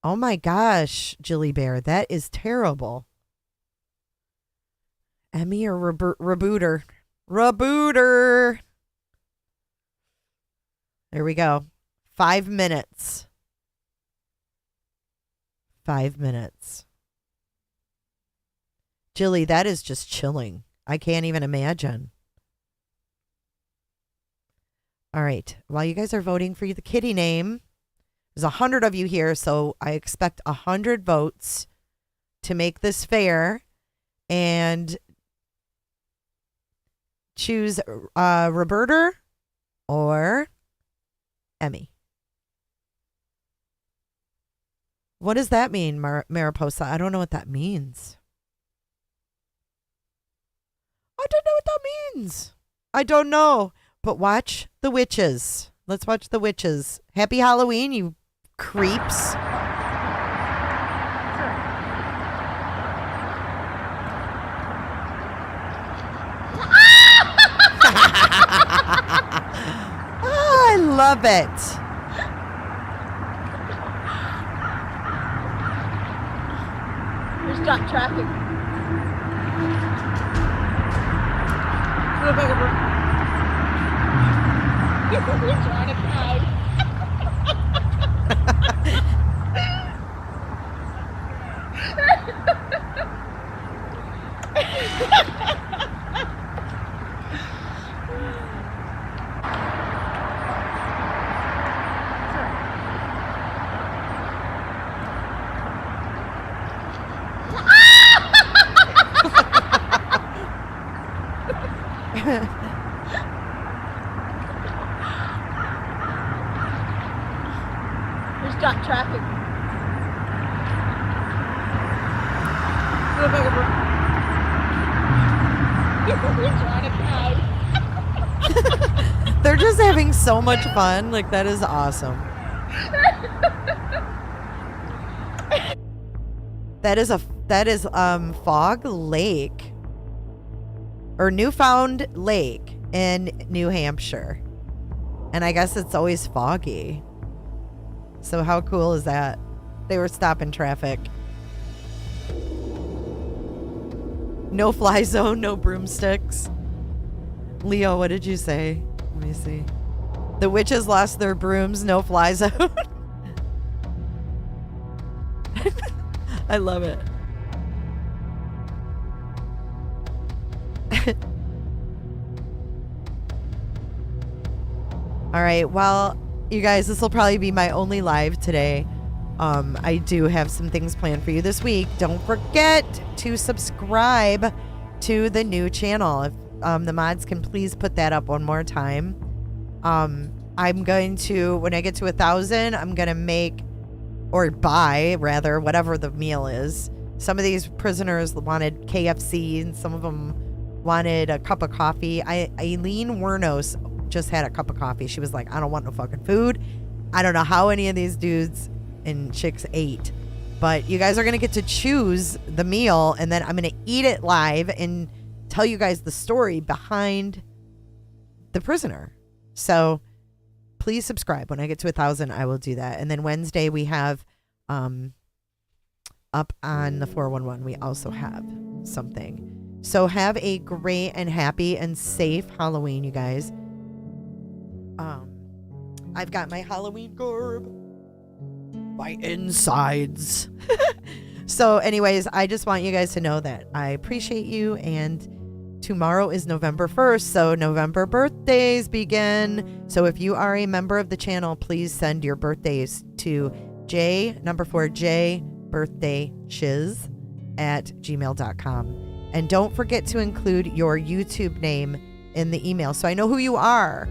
Speaker 1: Oh my gosh, Jilly Bear, that is terrible. Emmy or Rebooter? Rebooter. There we go. 5 minutes. 5 minutes. Jilly, that is just chilling. I can't even imagine. All right. While you guys are voting for the kitty name, there's 100 of you here, so I expect 100 votes to make this fair. And choose Roberta or Emmy. What does that mean, Mariposa? I don't know what that means. I don't know what that means. I don't know. But watch the witches. Let's watch the witches. Happy Halloween, you creeps. I love it.
Speaker 2: There's stop traffic. We're trying to crowd. There's stop traffic. We're trying to crowd.
Speaker 1: They're just having so much fun. Like, that is awesome. That is Fog Lake or Newfound Lake in New Hampshire. And I guess it's always foggy. So how cool is that? They were stopping traffic. No fly zone, no broomsticks. Leo, what did you say? Let me see. The witches lost their brooms, no fly zone. I love it. All right, well, you guys, this will probably be my only live today. I do have some things planned for you this week. Don't forget to subscribe to the new channel. If the mods can please put that up one more time. I'm going to, when I get to 1,000, I'm going to make, or buy, rather, whatever the meal is. Some of these prisoners wanted KFC, and some of them wanted a cup of coffee. Eileen Wernos just had a cup of coffee. She was like, I don't want no fucking food. I don't know how any of these dudes and chicks ate. But you guys are going to get to choose the meal, and then I'm going to eat it live and tell you guys the story behind the prisoner. So please subscribe. When I get to 1,000, I will do that. And then Wednesday we have up on the 411, we also have something. So have a great and happy and safe Halloween, you guys. I've got my Halloween garb. My insides. So anyways, I just want you guys to know that I appreciate you, and tomorrow is November 1st, so November birthdays begin. So if you are a member of the channel, please send your birthdays to birthdaychiz@gmail.com. And don't forget to include your YouTube name in the email so I know who you are,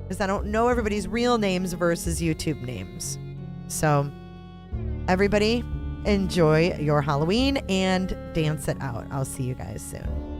Speaker 1: because I don't know everybody's real names versus YouTube names. So everybody, enjoy your Halloween and dance it out. I'll see you guys soon.